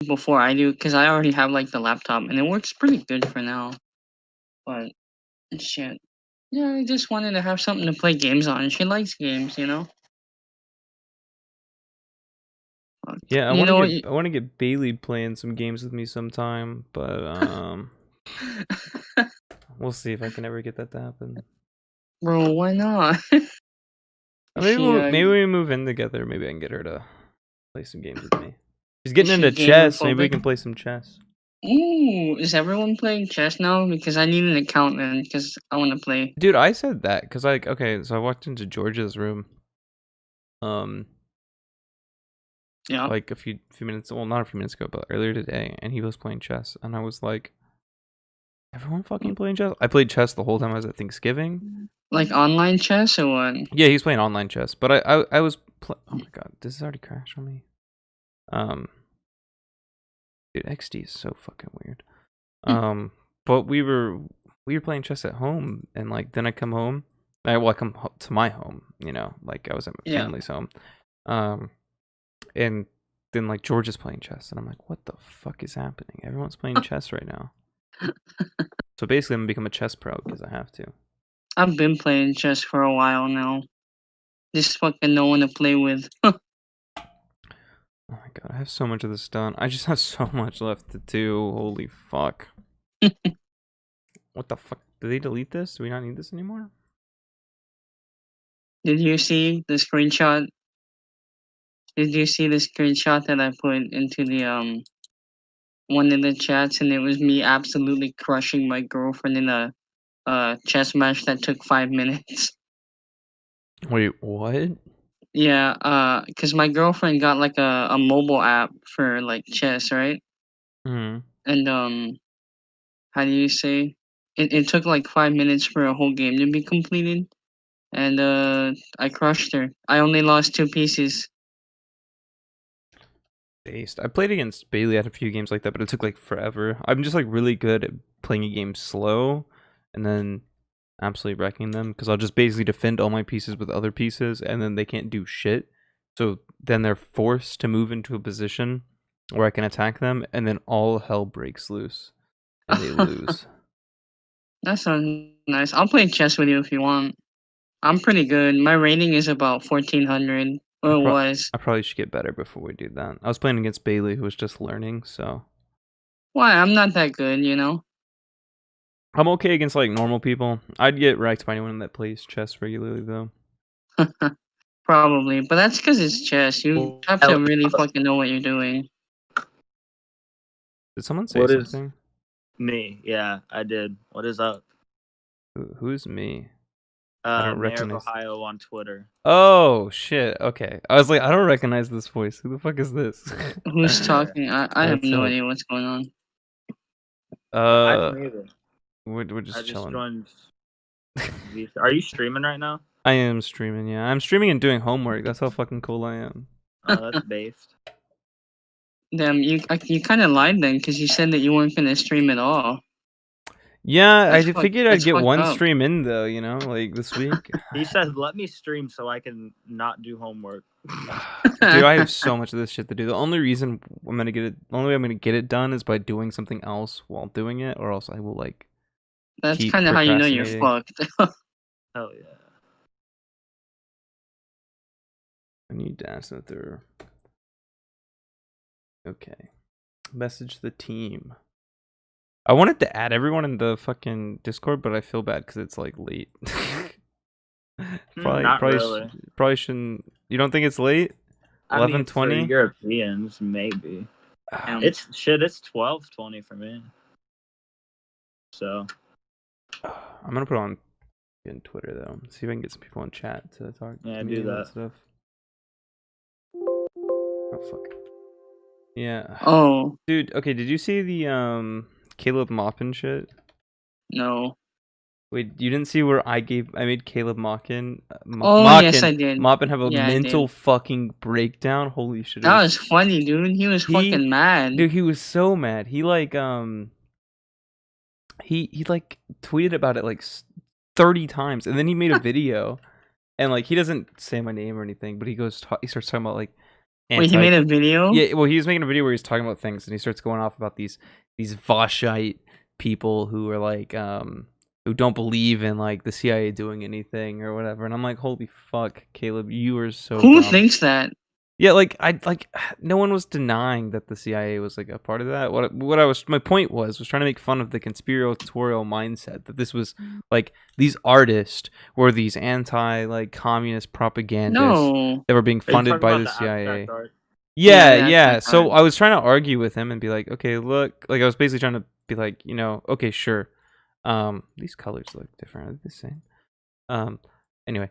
before I do because I already have like the laptop and it works pretty good for now. But shit, yeah, I just wanted to have something to play games on. She likes games, you know. Fuck. Yeah, You know what? I want to get Bailey playing some games with me sometime, but we'll see if I can ever get that to happen. Bro, why not? Maybe we move in together. Maybe I can get her to play some games with me. She's getting into gamer chess. Maybe we phobic? can play some chess. Ooh, is everyone playing chess now? Because I need an account then, because I want to play. Dude, I said that because like, okay, so I walked into George's room, Yeah. like a few minutes, well, not a few minutes ago, but earlier today, and he was playing chess, and I was like, everyone fucking playing chess? I played chess the whole time I was at Thanksgiving. Like online chess or what? Yeah, he's playing online chess, but I was oh my god, this has already crashed on me. Dude, XD is so fucking weird. But we were playing chess at home, and like then I come home. I come to my home, you know, like I was at my family's home. And then like George is playing chess, and I'm like, what the fuck is happening? Everyone's playing chess right now. So basically, I'm gonna become a chess pro because I have to. I've been playing chess for a while now. Just fucking no one to play with. Oh my god, I have so much of this done. I just have so much left to do. Holy fuck. What the fuck? Did they delete this? Do we not need this anymore? Did you see the screenshot? Did you see the screenshot that I put into the one of the chats, and it was me absolutely crushing my girlfriend in a chess match that took 5 minutes. Wait, what? Yeah, cause my girlfriend got like a mobile app for like chess, right? Hmm. And how do you say? It took like 5 minutes for a whole game to be completed, and I crushed her. I only lost 2 pieces. Based. I played against Bailey at a few games like that, but it took like forever. I'm just like really good at playing a game slow, and then absolutely wrecking them because I'll just basically defend all my pieces with other pieces, and then they can't do shit. So then they're forced to move into a position where I can attack them, and then all hell breaks loose, and they lose. That sounds nice. I'll play chess with you if you want. I'm pretty good. My rating is about 1400. Or it was. I probably should get better before we do that. I was playing against Bailey, who was just learning, so. Why? I'm not that good, you know? I'm okay against like normal people. I'd get wrecked by anyone that plays chess regularly, though. Probably, but that's because it's chess. You have to really fucking know what you're doing. Did someone say something? Me, yeah, I did. What is up? Who is me? I don't recognize. Mayor of Ohio on Twitter. Oh shit! Okay, I was like, I don't recognize this voice. Who the fuck is this? Who's talking? I have no idea what's going on. We're just chilling. Are you streaming right now? I am streaming. Yeah, I'm streaming and doing homework. That's how fucking cool I am. Oh, that's based. Damn, you kind of lied then, because you said that you weren't gonna stream at all. Yeah, I figured I'd get one stream in though, you know, like this week. He said, "Let me stream so I can not do homework." Dude, I have so much of this shit to do. The only reason I'm gonna get it, the only way I'm gonna get it done is by doing something else while doing it, or else I will like. That's kind of how you know you're fucked. Hell yeah. I need to ask that they're okay. Message the team. I wanted to add everyone in the fucking Discord, but I feel bad because it's like late. Probably shouldn't. You don't think it's late? 11:20. Europeans, maybe. It's 12:20 for me. So I'm gonna put on Twitter though. See if I can get some people in chat to talk. Yeah, do that stuff. Oh fuck. Yeah. Oh. Dude, okay. Did you see the Caleb Maupin shit? No. Wait, you didn't see where I made Caleb Maupin? Yes, I did. Maupin have a mental fucking breakdown. Holy shit! That was funny, dude. He was fucking mad. Dude, he was so mad. He like he like tweeted about it like 30 times, and then he made a video, and like he doesn't say my name or anything, but he starts talking about like Wait, he made a video? Yeah, well, he was making a video where he's talking about things, and he starts going off about these Voshite people who are like who don't believe in like the CIA doing anything or whatever. And I'm like, holy fuck, Caleb, you are so Who dumb. thinks that? Yeah, like no one was denying that the CIA was like a part of that. My point was trying to make fun of the conspiratorial mindset that this was like these artists were these anti like communist propagandists No. that were being Are you funded talking by about the the CIA. abstract art? Yeah, Yeah, yeah. that's So right. I was trying to argue with him and be like, okay, look, like I was basically trying to be like, you know, okay, sure. These colors look different. Are they the same? Anyway,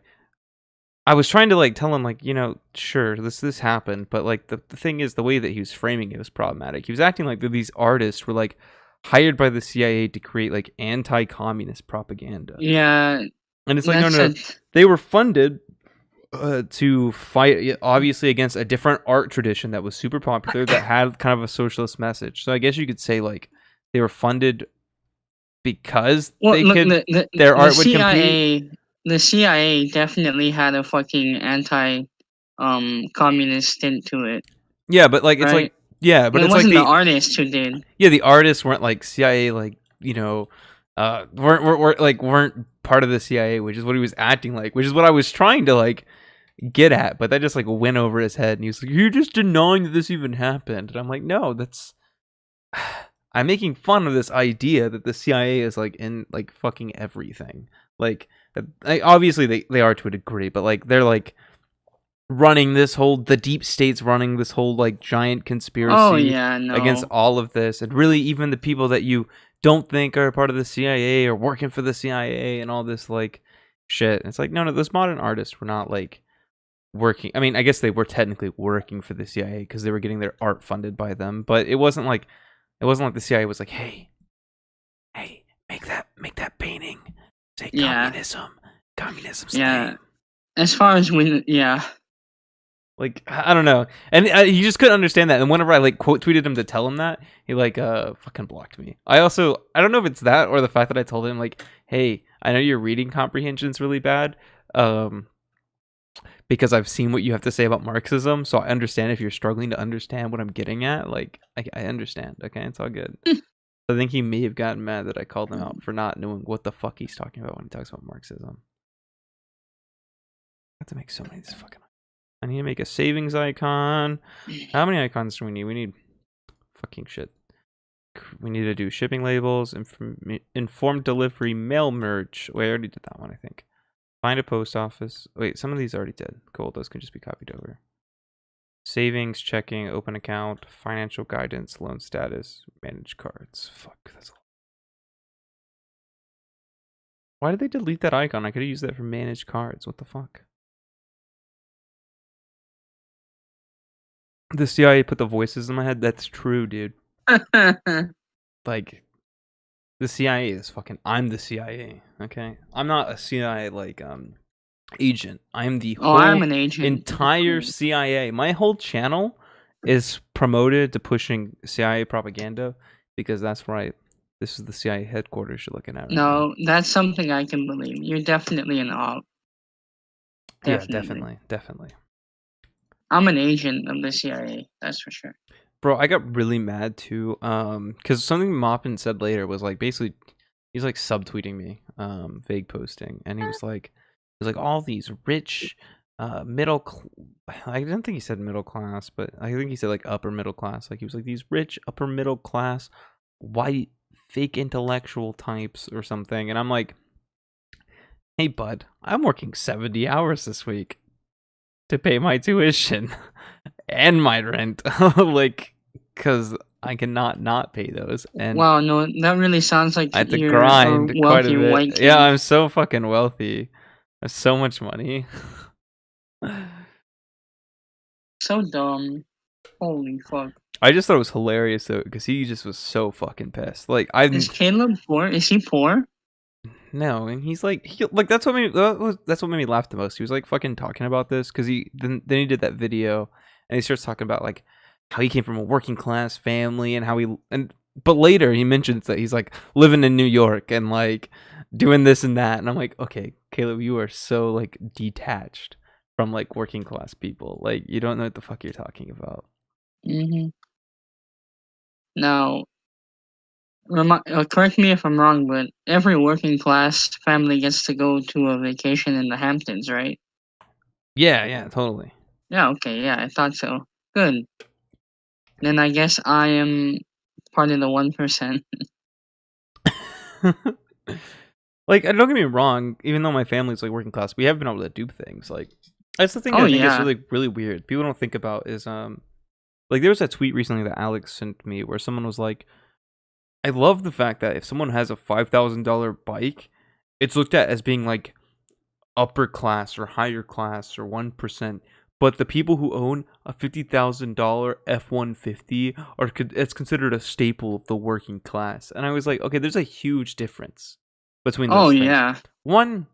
I was trying to like tell him like, you know, sure, this happened, but like the thing is the way that he was framing it was problematic. He was acting like these artists were like hired by the CIA to create like anti-communist propaganda. Yeah. And it's like, no, That's they were funded to fight obviously against a different art tradition that was super popular that had kind of a socialist message. So I guess you could say like they were funded because Well, look, their art would CIA, compete. the CIA definitely had a fucking communist stint to it, Yeah, but like it's right? like yeah, but It it's like wasn't the artists who did. yeah, the artists weren't like CIA, like you know, weren't part of the CIA, which is what he was acting like, which is what I was trying to like get at, but that just like went over his head, and he was like, "You're just denying that this even happened," and I'm like, "No, that's." I'm making fun of this idea that the CIA is like in like fucking everything. Like, obviously they are to a degree, but like they're like running the deep state's running this whole like giant conspiracy Oh yeah, against no. all of this, and really even the people that you don't think are part of the CIA or working for the CIA and all this like shit. It's like no, those modern artists were not like working. I mean, I guess they were technically working for the CIA because they were getting their art funded by them, but it wasn't like the CIA was like, hey, make that painting say Yeah. communism's Yeah. name. As far as when, yeah. Like I don't know, and he just couldn't understand that. And whenever I like quote tweeted him to tell him that, he like fucking blocked me. I don't know if it's that or the fact that I told him like, hey, I know your reading comprehension's really bad, because I've seen what you have to say about Marxism, so I understand if you're struggling to understand what I'm getting at. Like I understand. Okay, it's all good. I think he may have gotten mad that I called him out for not knowing what the fuck he's talking about when he talks about Marxism. I have to make so many of these fucking. I need to make a savings icon. How many icons do we need? We need fucking shit. We need to do shipping labels, informed delivery, mail merge. Wait, I already did that one, I think. Find a post office. Wait, some of these already did. Cool, those can just be copied over. Savings, checking, open account, financial guidance, loan status, manage cards. Fuck, that's a lot. Why did they delete that icon? I could have used that for manage cards. What the fuck? The CIA put the voices in my head. That's true, dude. Like, the CIA is fucking. I'm the CIA. Okay, I'm not a CIA like agent. I am the whole I'm an agent. entire CIA. My whole channel is promoted to pushing CIA propaganda because that's right. This is the CIA headquarters you're looking at. Right No, now. that's something I can believe. You're definitely an op. Definitely. Yeah, definitely. I'm an agent of the CIA. That's for sure. Bro, I got really mad too. Because something Maupin said later was like basically he's like subtweeting me, vague posting, and he was like all these rich, middle. I didn't think he said middle class, but I think he said like upper middle class. Like he was like these rich upper middle class, white fake intellectual types or something, and I'm like, hey bud, I'm working 70 hours this week to pay my tuition and my rent, like. Because I cannot not pay those. And wow, no, that really sounds like I have to you're grind a quite a wealthy white bit. kid. Yeah, I'm so fucking wealthy. I have so much money. So dumb. Holy fuck. I just thought it was hilarious though, because he just was so fucking pissed. Like Is Caleb poor? Is he poor? No, and he's like that's what made me laugh the most. He was like fucking talking about this because then he did that video and he starts talking about like how he came from a working class family and how but later he mentions that he's like living in New York and like doing this and that, and I'm like, okay, Caleb, you are so like detached from like working class people. Like you don't know what the fuck you're talking about. Hmm. Now, correct me if I'm wrong, but every working class family gets to go to a vacation in the Hamptons, right? Yeah, totally. Yeah, okay, yeah, I thought so. Good. Then I guess I am part of the 1%. Like, don't get me wrong. Even though my family's like working class, we have been able to do things. Like, that's the thing Oh I think is yeah. really, really weird. People don't think about is like there was a tweet recently that Alex sent me where someone was like, "I love the fact that if someone has a $5,000 bike, it's looked at as being like upper class or higher class or 1%." But the people who own a $50,000 F-150 it's considered a staple of the working class. And I was like, okay, there's a huge difference between Oh those things. yeah. One,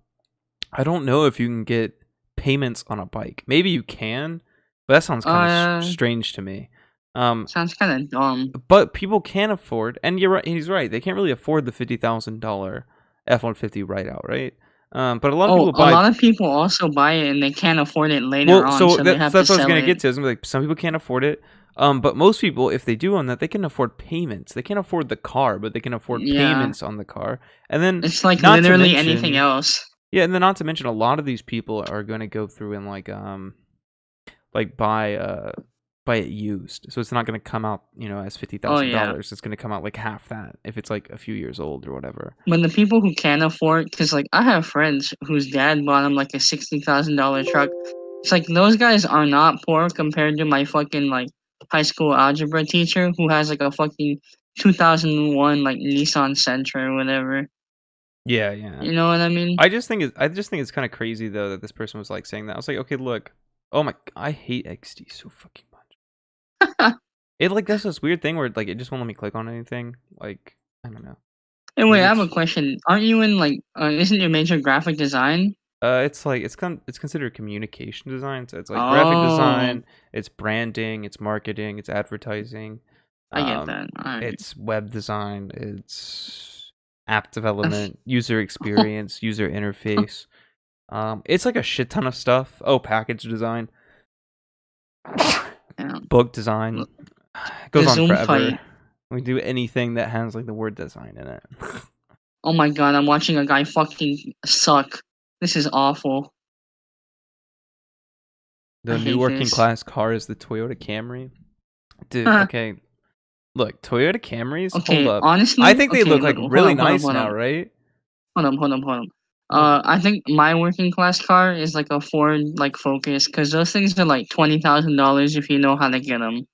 I don't know if you can get payments on a bike. Maybe you can, but that sounds kind of Uh, strange to me. sounds kind of dumb. But people can afford, and you're right. He's right. They can't really afford the $50,000 F-150 right out, right? But a lot of Oh, people a buy. lot of people also buy it and they can't afford it later Well, on, so so they that's have to what I was sell gonna it. get to. I was gonna be like, some people can't afford it. But most people, if they do own that, they can afford payments. They can't afford the car, but they can afford Yeah, payments on the car. And then, it's like not to literally anything mention, else. yeah, and then not to mention, a lot of these people are going to go through and like buy it used. So it's not going to come out, as fifty Oh thousand yeah. dollars. It's going to come out like half that if it's like a few years old or whatever. But the people who can afford, because like I have friends whose dad bought them like a $60,000 truck. It's like those guys are not poor compared to my fucking like high school algebra teacher who has like a fucking 2001 like Nissan Sentra or whatever. Yeah. You know what I mean? I just think it's kind of crazy though that this person was like saying that. I was like, okay, look, oh my, I hate XD so fucking much. It like does this weird thing where like it just won't let me click on anything. Like I don't know. Hey, wait, Maybe I have a it's question. Aren't you in like? Isn't your major graphic design? it's like it's considered communication design. So it's like graphic Oh, design, it's branding, it's marketing, it's advertising, I get um, that. All right. it's web design, it's app development, user experience, user interface. It's like a shit ton of stuff. Oh, package design, Yeah. book design. Look, It the goes on Zoom forever. fight. We do anything that has like the word design in it. Oh my god, I'm watching a guy fucking suck. This is awful. I The new hate working this. class car is the Toyota Camry. Dude, okay. Look, Toyota Camrys, hold Okay, up. I honestly, think they okay, look look, like hold really on, hold on, nice hold now, on, right? hold on. Look. I think my working class car is like a Ford like Focus, because those things are like $20,000 if you know how to get them.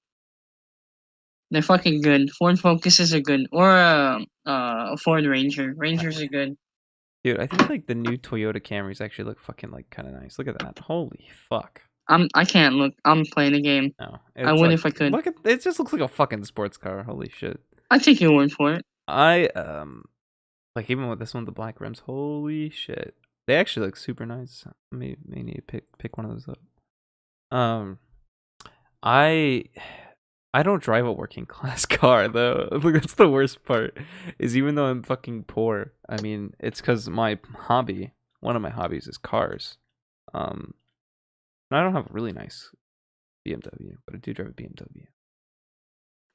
They're fucking good. Ford Focuses are good, or a Ford Ranger. Rangers are good. Dude, I think like the new Toyota Camrys actually look fucking like kind of nice. Look at that. Holy fuck. I can't look. I'm playing a game. No. I It's would like if I could. look at it just looks like a fucking sports car. Holy shit. I take your word for it. I like even with this one with the black rims, holy shit. They actually look super nice. May need to pick one of those up. Um I I don't drive a working class car though. Look, that's the worst part. Is even though I'm fucking poor, I mean, it's because one of my hobbies is cars. Um, and I don't have a really nice BMW, but I do drive a BMW.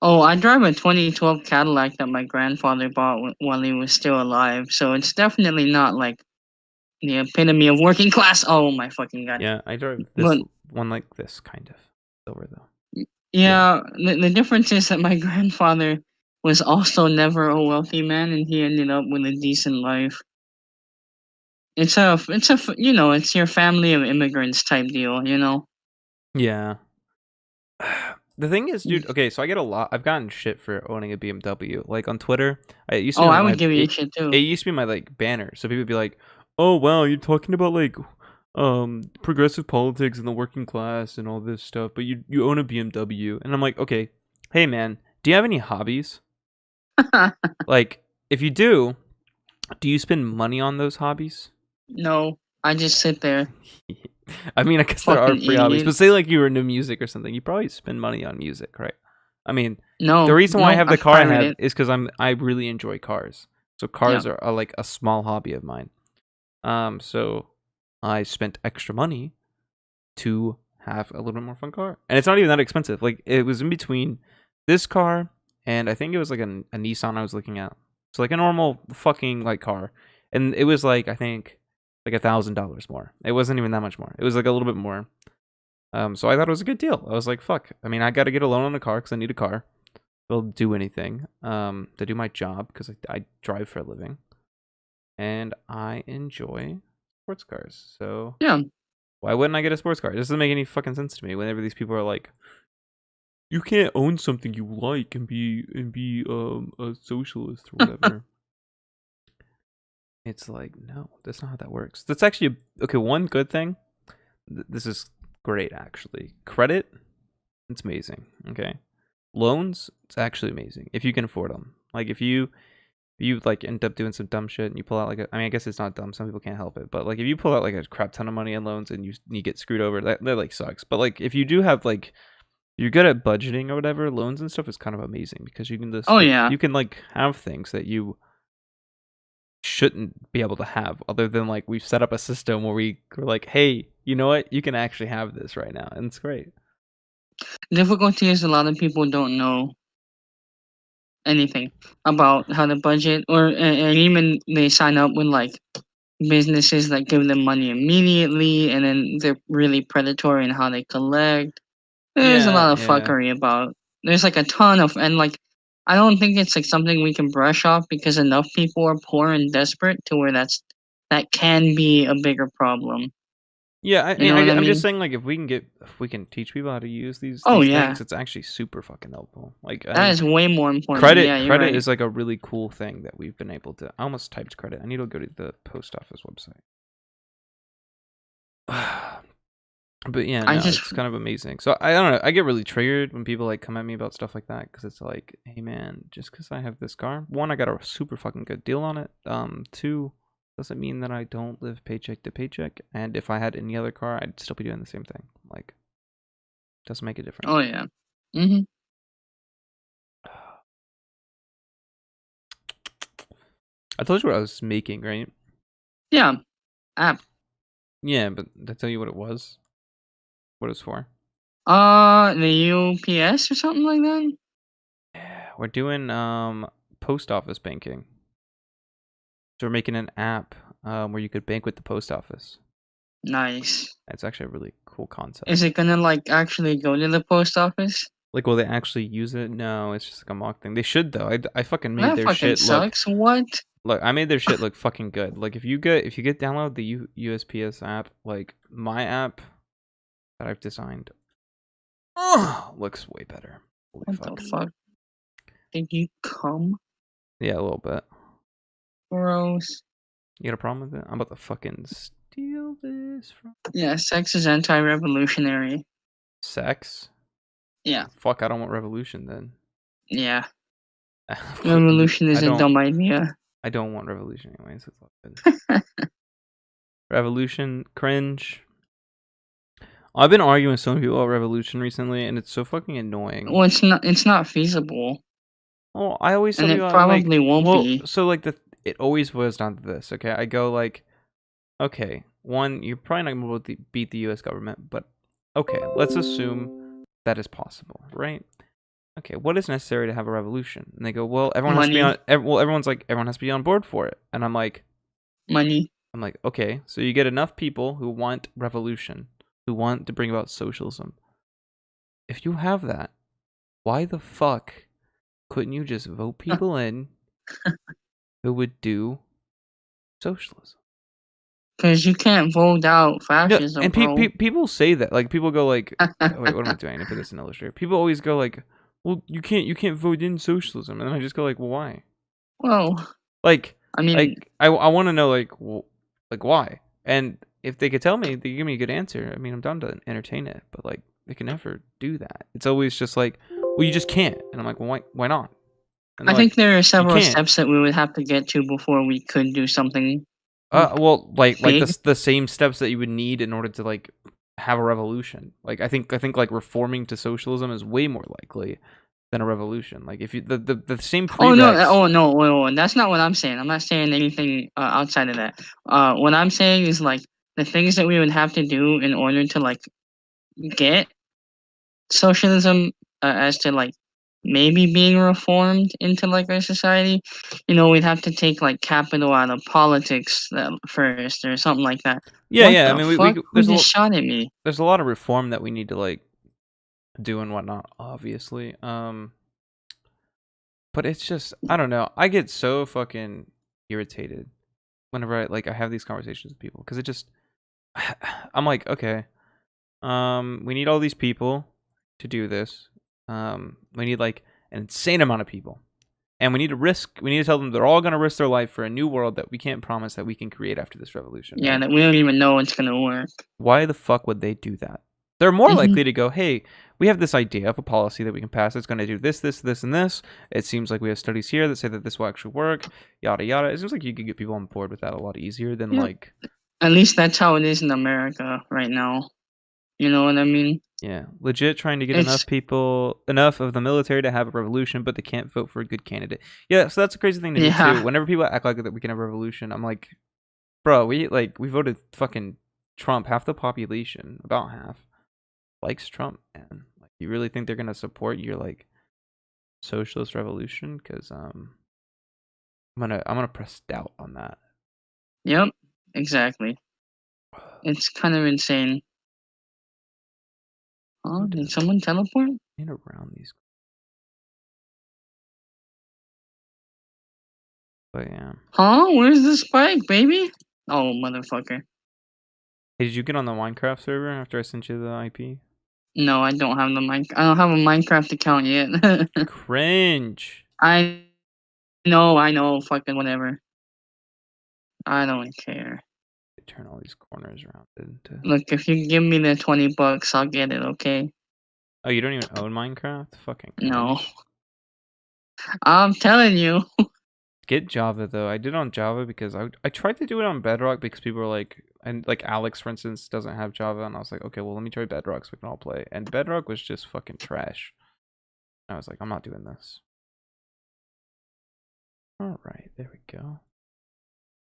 Oh, I drive a 2012 Cadillac that my grandfather bought while he was still alive. So it's definitely not like the epitome of working class. Oh my fucking god! Yeah, I drive this But one like this kind of silver though. Yeah, yeah, the difference is that my grandfather was also never a wealthy man, and he ended up with a decent life. It's your family of immigrants type deal. yeah. The thing is, Mm. dude. Okay, so I get a lot. I've gotten shit for owning a BMW. Like on Twitter, it used to Oh, be I like would my give you it, shit it too. used to be my like banner. So people would be like, "Oh wow, you're talking about like progressive politics and the working class and all this stuff, but you own a BMW." And I'm like, "Okay, hey man, do you have any hobbies? Like, if you do you spend money on those hobbies?" No, I just sit there, I mean, I guess there are fucking free hobbies, idiot. but say like you were into music or something, you probably spend money on music, right? I mean, the No, reason why I no, have I the car I pirate have it. is because I really enjoy cars. So Yeah. cars are like a small hobby of mine. So I spent extra money to have a little bit more fun car, and it's not even that expensive. Like it was in between this car and I think it was like a Nissan I was looking at. So like a normal fucking like car, and it was like I think like $1,000 more. It wasn't even that much more. It was like a little bit more. So I thought it was a good deal. I was like, fuck. I mean, I got to get a loan on a car because I need a car. They'll do anything to do my job because I drive for a living, and I enjoy sports cars. So Yeah. why wouldn't I get a sports car? It doesn't make any fucking sense to me. Whenever these people are like, you can't own something you like and be a socialist or whatever. It's like, no, that's not how that works. That's actually okay. One good thing. This is great, actually. Credit, it's amazing. Okay, loans, it's actually amazing if you can afford them. Like if you like end up doing some dumb shit and you pull out like I mean, I guess it's not dumb. Some people can't help it, but like if you pull out like a crap ton of money in loans and you get screwed over, that like sucks. But like if you do have like you're good at budgeting or whatever, loans and stuff is kind of amazing because you can just Oh yeah. you can like have things that you shouldn't be able to have other than like we've set up a system where we're like, hey, you know what, you can actually have this right now, and it's great. Difficulty is a lot of people don't know anything about how to budget, or and even they sign up with like businesses that give them money immediately, and then they're really predatory in how they collect. There's a lot of fuckery about. There's like a ton of, and like I don't think it's like something we can brush off because enough people are poor and desperate to where that can be a bigger problem. Yeah, I You know what I I'm just mean? saying, like, if we can teach people how to use Oh these yeah, things, it's actually super fucking helpful. Like, I that think is way more important. Yeah, you're credit right. is like a really cool thing that we've been able to. I almost typed credit. I need to go to the post office website. But yeah, I no, just it's kind of amazing. So I don't know. I get really triggered when people like come at me about stuff like that because it's like, hey man, just because I have this car, one, I got a super fucking good deal on it. Two, doesn't mean that I don't live paycheck to paycheck. And if I had any other car, I'd still be doing the same thing. Like, doesn't make a difference. oh yeah. Mhm. I told you what I was making, right? Yeah. App. Yeah, but did I tell you what it was? What it was for? The UPS or something like that. Yeah, we're doing post office banking. So we're making an app where you could bank with the post office. Nice. It's actually a really cool concept. Is it gonna like actually go to the post office? Like, will they actually use it? No, it's just like a mock thing. They should though. I fucking made That their fucking shit look. sucks. What? Look, I made their shit look fucking good. Like, if you get download the USPS app, like my app that I've designed, looks way better. Holy What fuck. the fuck? Did you come? Yeah, a little bit. Gross. You got a problem with it? I'm about to fucking steal this from Yeah, sex is anti-revolutionary. sex. Yeah. Fuck, I don't want revolution then. Yeah. Revolution is a dumb idea. I don't want revolution anyways. It's all good. Revolution, cringe. I've been arguing with so many people about revolution recently, and it's so fucking annoying. Well, it's not feasible. Oh, I always tell And it people, probably like, won't well, be. so like it always boils down to this. Okay, I go like, okay, one, you're probably not gonna be able to beat the U.S. government, but okay, let's assume that is possible, right? Okay, what is necessary to have a revolution? And they go, well, everyone has to be Money. on. Well, everyone's like, everyone has to be on board for it, and I'm like, Money. okay, so you get enough people who want revolution, who want to bring about socialism. If you have that, why the fuck couldn't you just vote people in who would do socialism? Because you can't vote out No, fascism, and bro. people say that. Like, people go like, oh, wait, what am I doing? I need to put this in Illustrator. People always go like, well, you can't vote in socialism, and then I just go like, well, why? Well, Like, I mean, like I want to know like, well, like why? And if they could tell me, they could give me a good answer. I mean, I'm down to entertain it, but like, they can never do that. It's always just like, well, you just can't. And I'm like, well, why not? And I think there are several can't. steps that we would have to get to before we could do something. Well, like big. the same steps that you would need in order to like have a revolution. Like I think like reforming to socialism is way more likely than a revolution. Like if you the same prereqs. Oh no, wait, that's not what I'm saying. I'm not saying anything outside of that. What I'm saying is like the things that we would have to do in order to like get socialism as to like maybe being reformed into like our society, we'd have to take like capital out of politics first or something like that. Yeah, What yeah. I the mean, fuck? Who just shot at me? there's a lot of reform that we need to like do and whatnot, obviously. But it's just, I don't know. I get so fucking irritated whenever I have these conversations with people because it just I'm like, okay, we need all these people to do this. We need like an insane amount of people. And we need to tell them they're all going to risk their life for a new world that we can't promise that we can create after this revolution. Yeah, right? that we don't even know it's gonna work. Why the fuck would they do that? They're more likely to go, hey, we have this idea of a policy that we can pass. It's going to do this, this, this, and this. It seems like we have studies here that say that this will actually work, yada, yada. It seems like you could get people on board with that a lot easier than like... At least that's how it is in America right now. You know what I mean? Yeah, legit trying to get enough of the military to have a revolution, but they can't vote for a good candidate. Yeah, so that's a crazy thing to do too. Whenever people act like that we can have a revolution, I'm like, bro, we voted fucking Trump. Half the population, about half, likes Trump, man. Like, you really think they're gonna support your like socialist revolution? Because I'm gonna press doubt on that. Yep, exactly. It's kind of insane. Oh, did someone teleport? In around these. But yeah. Huh? Where's the spike, baby? Oh, motherfucker. Hey, did you get on the Minecraft server after I sent you the IP? No, I don't have I don't have a Minecraft account yet. Cringe. I know, fucking whatever. I don't care. Turn all these corners around into... Look, if you give me the $20, I'll get it, okay? Oh, you don't even own Minecraft? Fucking cringe. No. I'm telling you. Get Java though. I did on Java because I tried to do it on Bedrock because people were like, and like Alex for instance doesn't have Java, and I was like, okay, well let me try Bedrock so we can all play. And Bedrock was just fucking trash. I was like, I'm not doing this. All right, there we go.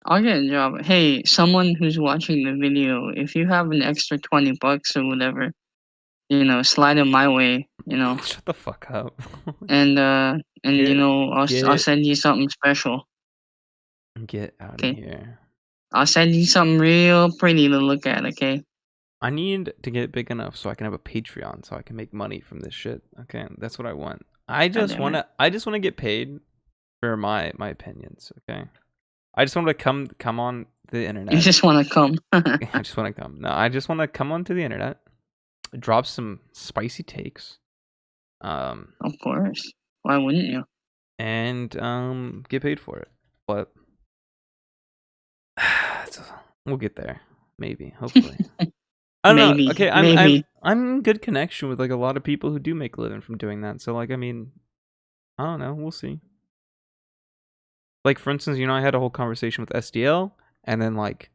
I'll get a job. Hey, someone who's watching the video, if you have an extra $20 or whatever, slide it my way, Shut the fuck up. and I'll send you something special. Get out of here. I'll send you something real pretty to look at, okay? I need to get big enough so I can have a Patreon so I can make money from this shit. Okay, that's what I want. I just wanna get paid for my opinions, okay? I just want to come on the internet. You just want to come. I just want to come. No, I just want to come onto the internet, drop some spicy takes. Of course. Why wouldn't you? And get paid for it. But we'll get there. Maybe. Hopefully. I don't know. Okay, I'm in good connection with like a lot of people who do make a living from doing that. So like, I mean, I don't know. We'll see. Like, for instance, I had a whole conversation with SDL, and then, like,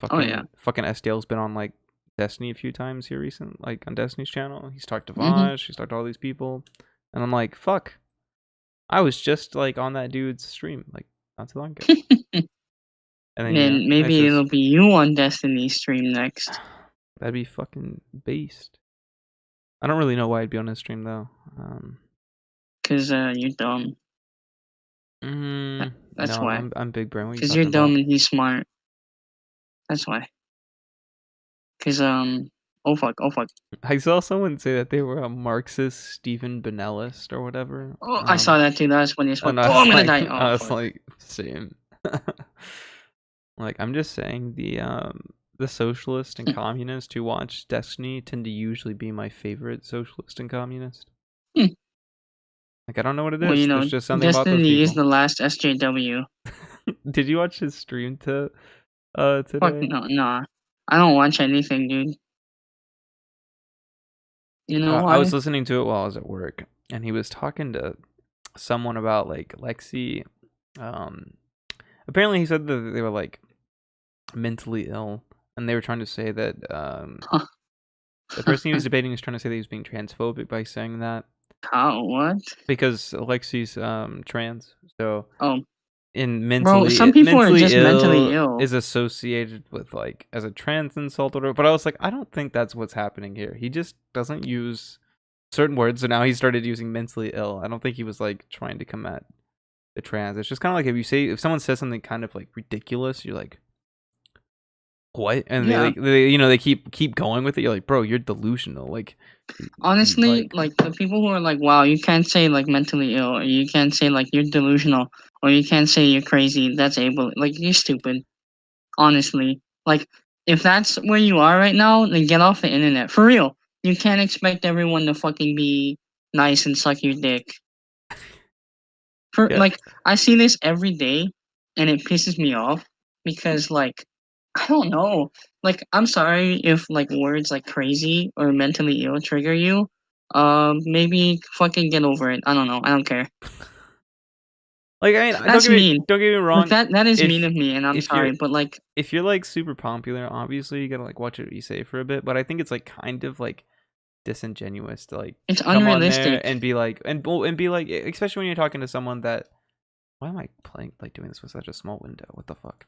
fucking SDL's been on, like, Destiny a few times here recently, like, on Destiny's channel. He's talked to Vaj, he's talked to all these people, and I'm like, fuck. I was just, like, on that dude's stream, like, not too long ago. And then, maybe it'll be you on Destiny's stream next. That'd be fucking based. I don't really know why I'd be on his stream, though. 'Cause, you're dumb. That's why. I'm big brain. Because you're dumb and he's smart. That's why. Because oh fuck. I saw someone say that they were a Marxist Stephen Benellist or whatever. Oh, I saw that too. That's when you spoke. I'm gonna die. I was like, same. Like, I'm just saying the socialist and communist who watch Destiny tend to usually be my favorite socialist and communist. Like, I don't know what it is. Well, there's just something Destiny about those people. is the last SJW. Did you watch his stream today? Fuck no, nah. I don't watch anything, dude. You know why? I was listening to it while I was at work, and he was talking to someone about like Lexi. Apparently he said that they were like mentally ill, and they were trying to say that the person he was debating was trying to say that he was being transphobic by saying that. How? What? Because Alexi's trans, so Bro, some people are mentally just mentally ill ill. is associated with like as a trans insult or whatever. But I was like, I don't think that's what's happening here. He just doesn't use certain words, so now he started using mentally ill. I don't think he was like trying to come at the trans. It's just kind of like if someone says something kind of like ridiculous, you're like, what? And Yeah. they keep going with it. You're like, bro, you're delusional. Like, Honestly, like the people who are like, wow, you can't say like mentally ill, or you can't say like you're delusional, or you can't say you're crazy. That's able. Like you're stupid. Honestly, like if that's where you are right now, then get off the internet for real. You can't expect everyone to fucking be nice and suck your dick. For yeah. like, I see this every day, and it pisses me off because like, I don't know. Like, I'm sorry if like words like crazy or mentally ill trigger you. Maybe fucking get over it. I don't know. I don't care. Like, I mean, That's mean. don't get me Like wrong. that is mean If of me, and I'm if you're sorry, but like, if you're like super popular, obviously you gotta like watch what you say for a bit. But I think it's like kind of like disingenuous to like it's come on there unrealistic. and be like and be like, especially when you're talking to someone that, why am I playing like doing this with such a small window? What the fuck?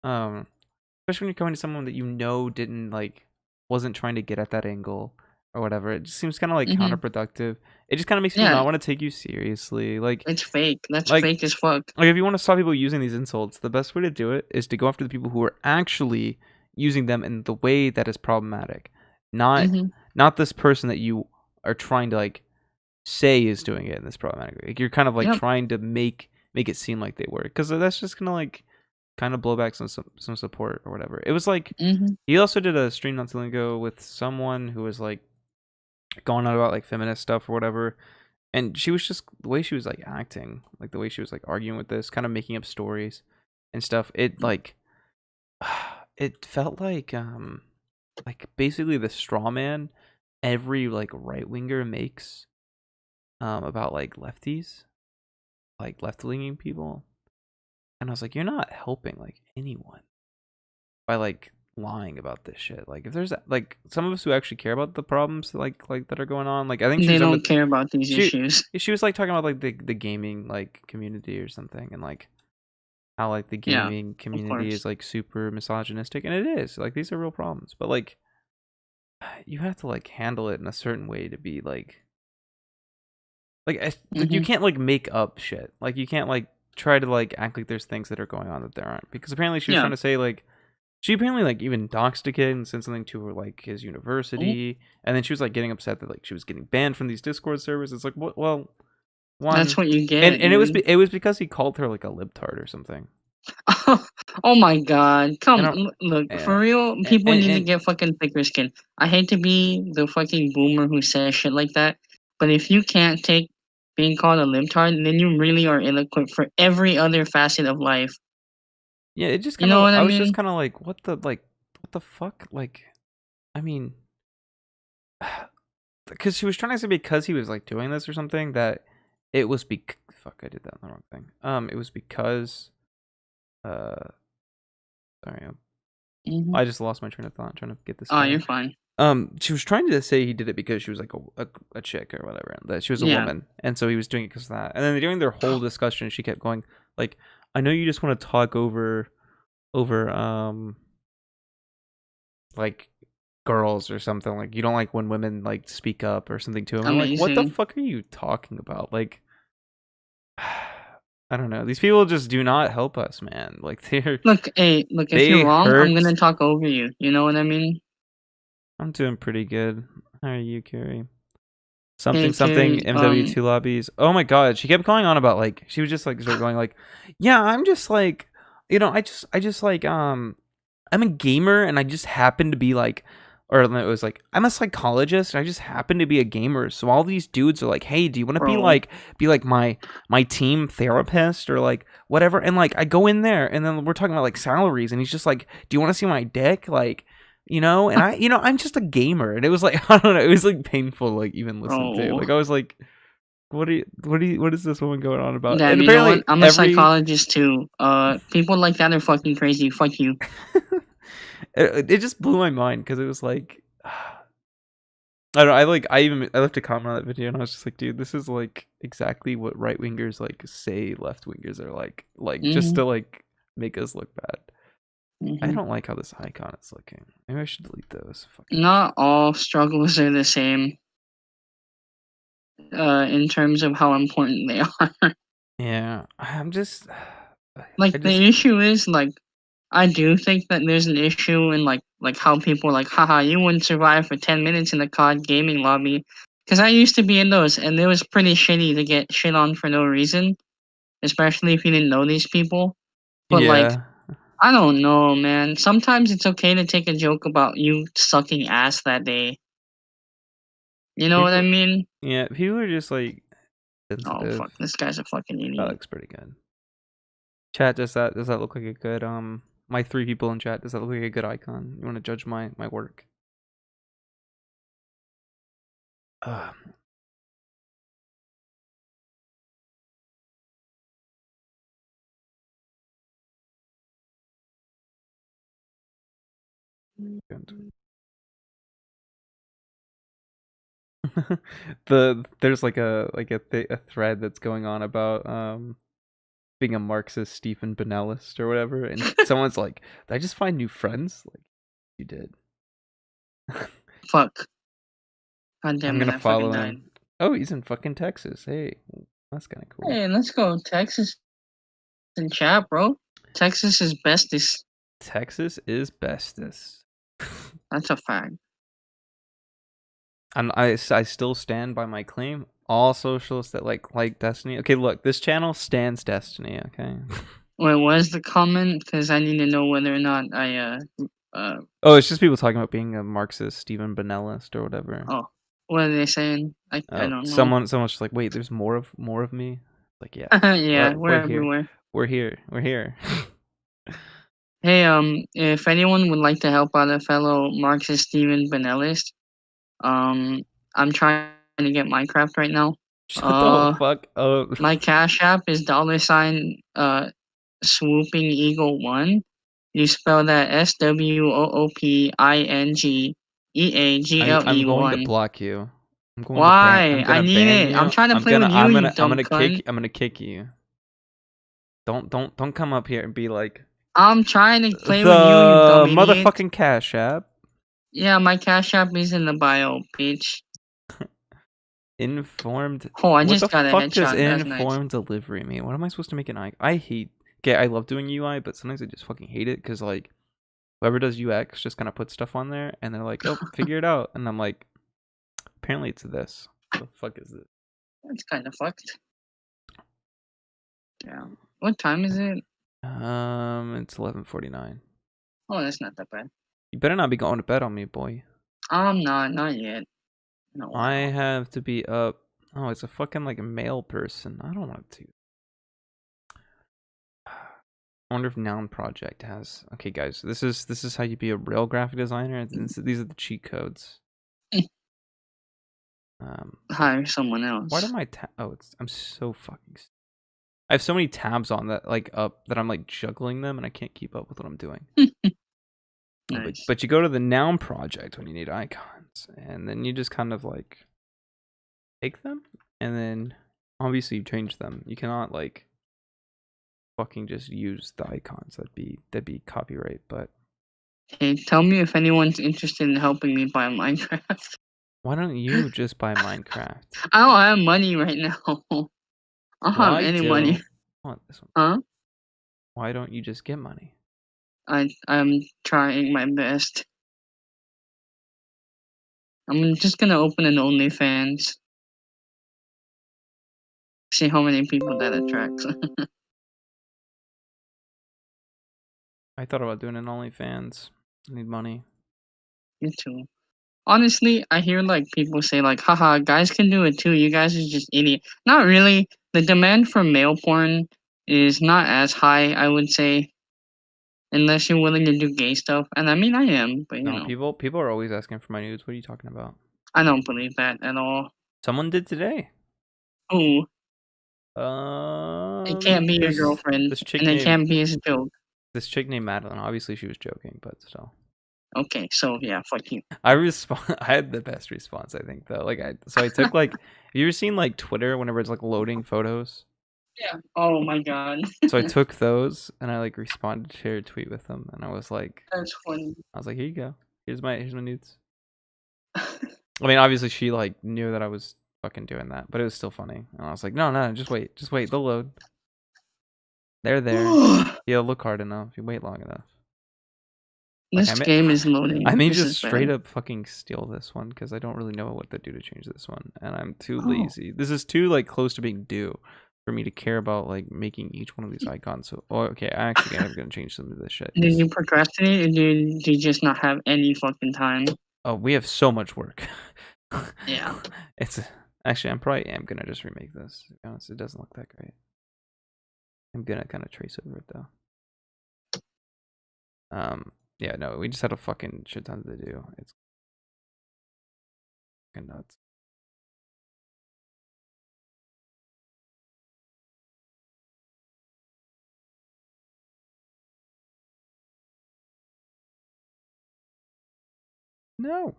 Especially when you're coming to someone that you know didn't like wasn't trying to get at that angle or whatever. It just seems kind of like Hmm. counterproductive. It just kind of makes me Yeah, not want to take you seriously. it's fake. That's Like fake as fuck. like if you want to stop people using these insults, the best way to do it is to go after the people who are actually using them in the way that is problematic, not Hmm. not this person that you are trying to like say is doing it in this problematic way. Like, you're kind of like Yep. trying to make it seem like they were, because that's just gonna like kind of blow back some support or whatever. It was like Hmm. he also did a stream not too long ago with someone who was like going on about like feminist stuff or whatever, and she was just the way she was like acting, like the way she was like arguing with this, kind of making up stories and stuff. It like it felt like basically the straw man every like right winger makes about like lefties, like left leaning people. And I was like, you're not helping like anyone by like lying about this shit. Like if there's like some of us who actually care about the problems like that are going on, like I think she They was talking don't about care about these she issues. she was like talking about like the gaming like community or something, and like how like the Yeah, gaming of community course. is like super misogynistic, and it is. Like these are real problems, but like you have to like handle it in a certain way to be like you Hmm. can't like make up shit. Like you can't like try to like act like there's things that are going on that there aren't, because apparently she was Yeah. trying to say like she apparently like even doxed a kid and sent something to her like his Oh, university, and then she was like getting upset that like she was getting banned from these Discord servers. It's like, what? Well, that's one, what you and get, and dude. it was because he called her like a libtard or something. Oh my god. And Come, I'm look, yeah, for real, and people and, need to and get fucking thicker skin. I hate to be the fucking boomer who says shit like that, but if you can't take being called a libtard, then you really are ill-equipped for every other facet of life. yeah, it just You kind know of what I I was just mean? kind of like, what the fuck? Like, I mean, because she was trying to say because he was like doing this or something, that it was fuck, I did that on the wrong thing. It was because uh sorry, Hmm. I just lost my train of thought trying to get this Oh, together. you're fine. She was trying to say he did it because she was like a chick or whatever, and that she was a Yeah. woman, and so he was doing it because of that. And then during their whole discussion, she kept going like, "I know you just want to talk over like girls or something. Like you don't like when women like speak up or something to him." And I'm like, "What the Amazing. fuck are you talking about?" Like, I don't know. These people just do not help us, man. Like Look, hey, look, if you're they wrong, I'm hurt. gonna talk over you. You know what I mean? I'm doing pretty good. How are you, Carrie? Hey, Something something Carrie, MW2 lobbies. Oh my god, she kept going on about like she was just like started going like, yeah, I'm just like, I just like I'm a gamer and I just happen to be like, or it was like I'm a psychologist and I just happen to be a gamer. So all these dudes are like, hey, do you want to bro. be like my team therapist or like whatever? And like I go in there and then we're talking about like salaries and he's just like, do you want to see my dick? Like, and I'm just a gamer, and it was like I don't know, it was like painful to like even listen to. Bro. Like I was like, what is this woman going on about? And Damn, you know what? apparently I'm a psychologist too. People like that are fucking crazy. Fuck you. it just blew my mind because it was like I don't. I left a comment on that video and I was just like, dude, this is like exactly what right wingers like say left wingers are like just to like make us look bad. I don't like how this icon is looking. Maybe I should delete those. Not all struggles are the same. In terms of how important they are. Yeah, I'm just Like the issue is like I do think that there's an issue in like how people are like, haha, you wouldn't survive for 10 minutes in the COD gaming lobby. Because I used to be in those, and it was pretty shitty to get shit on for no reason, especially if you didn't know these people. But like, yeah. I don't know, man. Sometimes it's okay to take a joke about you sucking ass that day. You know what I mean? Yeah, people are just like Oh sensitive. fuck, this guy's a fucking That idiot. looks pretty good. Chat, does that look like a good my 3 people in chat, does that look like a good icon? You want to judge my work? There's like a thread that's going on about being a Marxist Stephen Benellist or whatever, and someone's like, did I just find new friends? Like, you did. Fuck. God damn I'm it, gonna I fucking follow died. him. Oh, he's in fucking Texas. Hey, that's kind of cool. Hey, let's go Texas in chat, bro. Texas is bestest. Texas is bestest. That's a fact. And I still stand by my claim. All socialists that like Destiny. Okay, look, this channel stands Destiny. Okay. Wait, what is the comment? Because I need to know whether or not Oh, it's just people talking about being a Marxist, Stephen Benellist or whatever. oh, what are they saying? I don't know. Someone's just like, wait, there's more of me. Like, yeah, yeah, we're we're here. everywhere. We're here. We're here. Hey, if anyone would like to help out a fellow Marxist Steven Benellist, I'm trying to get Minecraft right now. Shut the fuck up. My Cash App is $swooping eagle 1. You spell that SWOOPINGEAGLE I'm going to 1. block you. I'm going to ban. I'm Why? I gonna need ban it. you. I'm trying to I'm play gonna with you, I'm you gonna I'm dumb gonna cunt. kick I'm gonna kick you. Don't come up here and be like, I'm trying to play the with you dumb idiot. motherfucking Cash App. Yeah, my Cash App is in the bio, bitch. Informed. Oh, I What just the got a fuck does headshot. That's nice. informed delivery mean? What am I supposed to make an icon? I hate. Okay, I love doing UI, but sometimes I just fucking hate it because like whoever does UX just kind of puts stuff on there and they're like, oh, figure it out, and I'm like, apparently it's this. What the fuck is this? That's kind of fucked. Yeah. What time is it? It's 11:49. Oh, that's not that bad. You better not be going to bed on me, boy. I'm not yet. No. I have to be up. Oh, it's a fucking like a male person. I don't want to. I wonder if Noun Project has. Okay, guys, this is how you be a real graphic designer. These are the cheat codes. Hire someone else. Why do my I'm so fucking. I have so many tabs on that like up that I'm like juggling them and I can't keep up with what I'm doing. Nice. But you go to the Noun Project when you need icons, and then you just kind of like take them, and then obviously you change them. You cannot like fucking just use the icons. That'd be copyright. But Hey, tell me if anyone's interested in helping me buy Minecraft. why don't you just buy Minecraft? I don't have money right now. I don't have any money. Oh, this one. Huh? Why don't you just get money? I'm trying my best. I'm just gonna open an OnlyFans. See how many people that attracts. I thought about doing an OnlyFans. I need money. Me too. Honestly, I hear like people say like, haha, guys can do it too. You guys are just idiot. Not really. The demand for male porn is not as high, I would say, unless you're willing to do gay stuff. And I mean, I am, but you know, people are always asking for my nudes. What are you talking about? I don't believe that at all. Someone did today. Ooh. It can't be your girlfriend, and it can't be as a joke. This chick named Madeline. Obviously, she was joking, but still. Okay, so yeah, fuck you. I had the best response, I think, though. Like I took like, have you ever seen like Twitter whenever it's like loading photos? Yeah. Oh my god. So I took those and I like responded to her tweet with them, and I was like, That's funny. here you go. Here's my nudes. I mean, obviously she like knew that I was fucking doing that, but it was still funny. And I was like, no, just wait, they'll load. They're there. You'll look hard enough. You wait long enough. Like This game is loading. I may This just is straight bad. up fucking steal this one because I don't really know what to do to change this one, and I'm too lazy. This is too like close to being due for me to care about like making each one of these icons. So, okay, I actually am gonna change some of this shit. Did you procrastinate, or do you just not have any fucking time? Oh, we have so much work. Yeah. It's actually, I probably am gonna just remake this. To be honest, it doesn't look that great. I'm gonna kind of trace over it though. Yeah, no, we just had a fucking shit ton to do. It's fucking nuts. No.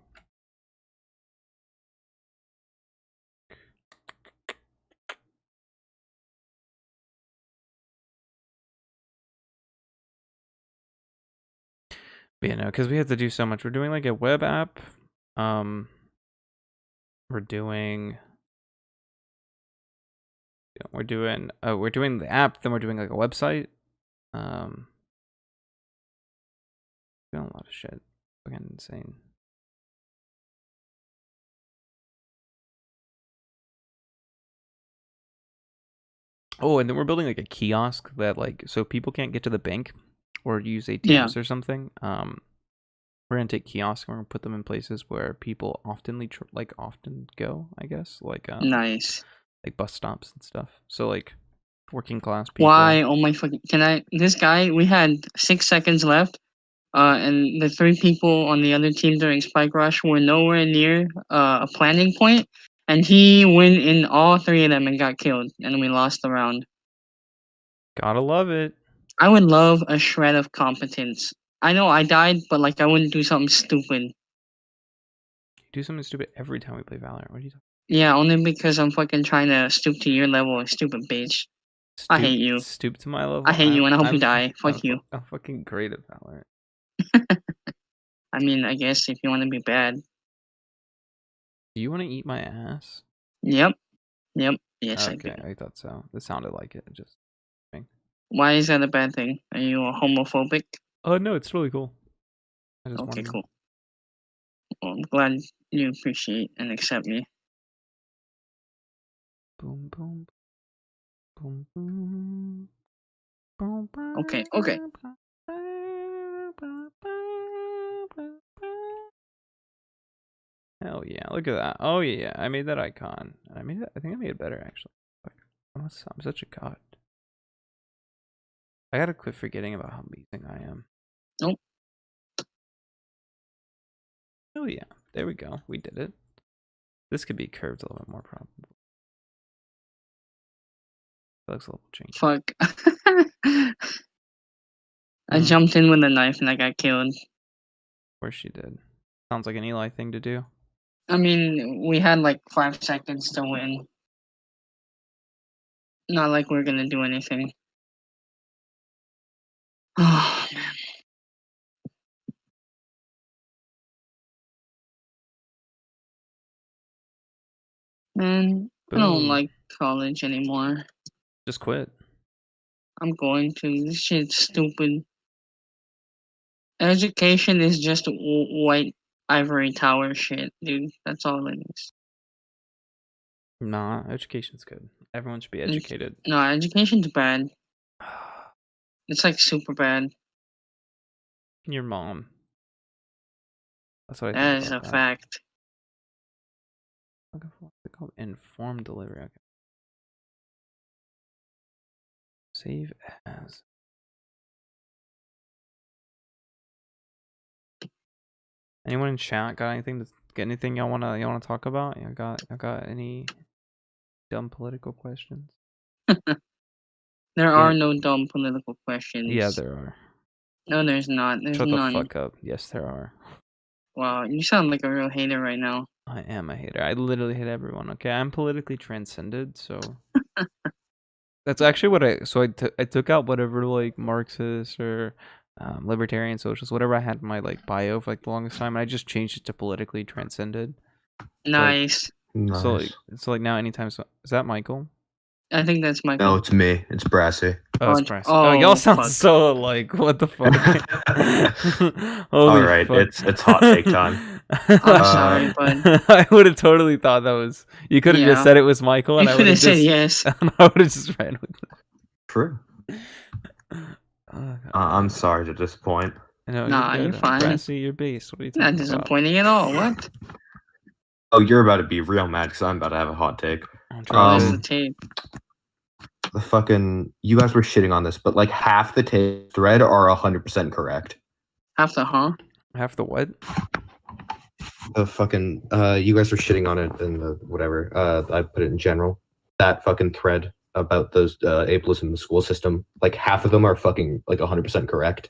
But yeah, no, because we have to do so much. We're doing like a web app. We're doing the app, then we're doing like a website. Doing a lot of shit. Fucking insane. Oh, and then we're building like a kiosk that like so people can't get to the bank or use ATMs or something. We're gonna take kiosks and we're gonna put them in places where people often go, I guess, like Nice. like bus stops and stuff. So like working class people. Why? Oh my fucking! This guy. We had 6 seconds left. And the 3 people on the other team during Spike Rush were nowhere near a planning point, and he went in all 3 of them and got killed, and we lost the round. Gotta love it. I would love a shred of competence. I know I died, but like I wouldn't do something stupid. You do something stupid every time we play Valorant. What are you talking? Yeah, only because I'm fucking trying to stoop to your level, stupid bitch. I hate you. Stoop to my level. I hate you, and I hope you die. Fuck you. I'm fucking great at Valorant. I mean, I guess if you want to be bad. Do you want to eat my ass? Yep. Yes, I do. Okay, I thought so. It sounded like it. Just. Why is that a bad thing? Are you a homophobic? Oh no, it's really cool. Okay, cool. Well, I'm glad you appreciate and accept me. Boom, boom, boom, boom, boom, boom. Okay. Hell yeah! Look at that. Oh yeah, I made that icon. I think I made it better actually. I'm such a god. I gotta quit forgetting about how amazing I am. Nope. Oh yeah, there we go. We did it. This could be curved a little bit more probably. That looks a little changed. Fuck. I jumped in with a knife and I got killed. Of course she did. Sounds like an Eli thing to do. I mean, we had like 5 seconds to win. Not like we're gonna do anything. Oh, man. I don't like college anymore. Just quit. I'm going to. This shit's stupid. Education is just white ivory tower shit, dude. That's all it is. Nah, education's good. Everyone should be educated. No, education's bad. It's like super bad. Your mom. That's what I think. That is a fact. What's it called? Informed delivery. Okay. Save as. Anyone in chat got anything y'all wanna talk about? You got any dumb political questions? There are no dumb political questions. Yeah, there are. No, there's not. There's Shut none. the fuck up. Yes, there are. Wow, you sound like a real hater right now. I am a hater. I literally hate everyone. Okay, I'm politically transcended, so that's actually what I took out whatever like Marxist or libertarian, socialist, whatever I had in my like bio for like the longest time, and I just changed it to politically transcended. Nice. So like now anytime is that Michael? I think that's Michael. No, it's me. It's Brassy. Oh, it's Bryce. Oh, y'all sound fuck. so alike. What the fuck? All right, fuck. it's hot take time. I'm sorry, but I would have totally thought that was. You could have just Yeah. said it was Michael, and you I could would have have said just. yes. And I would have just ran with it. True. Oh, I'm sorry to disappoint. No, Nah, you're you're good. fine. Brassy, you're based. What are you Not talking about? disappointing at all. What? Oh, you're about to be real mad because I'm about to have a hot take. I'm Oh, trying it's to- the tape. The fucking you guys were shitting on this, but like half the take thread are 100% correct. Half the Half the what? The fucking you guys were shitting on it in the whatever. I put it in general. That fucking thread about those ableism in the school system, like half of them are fucking like 100% correct.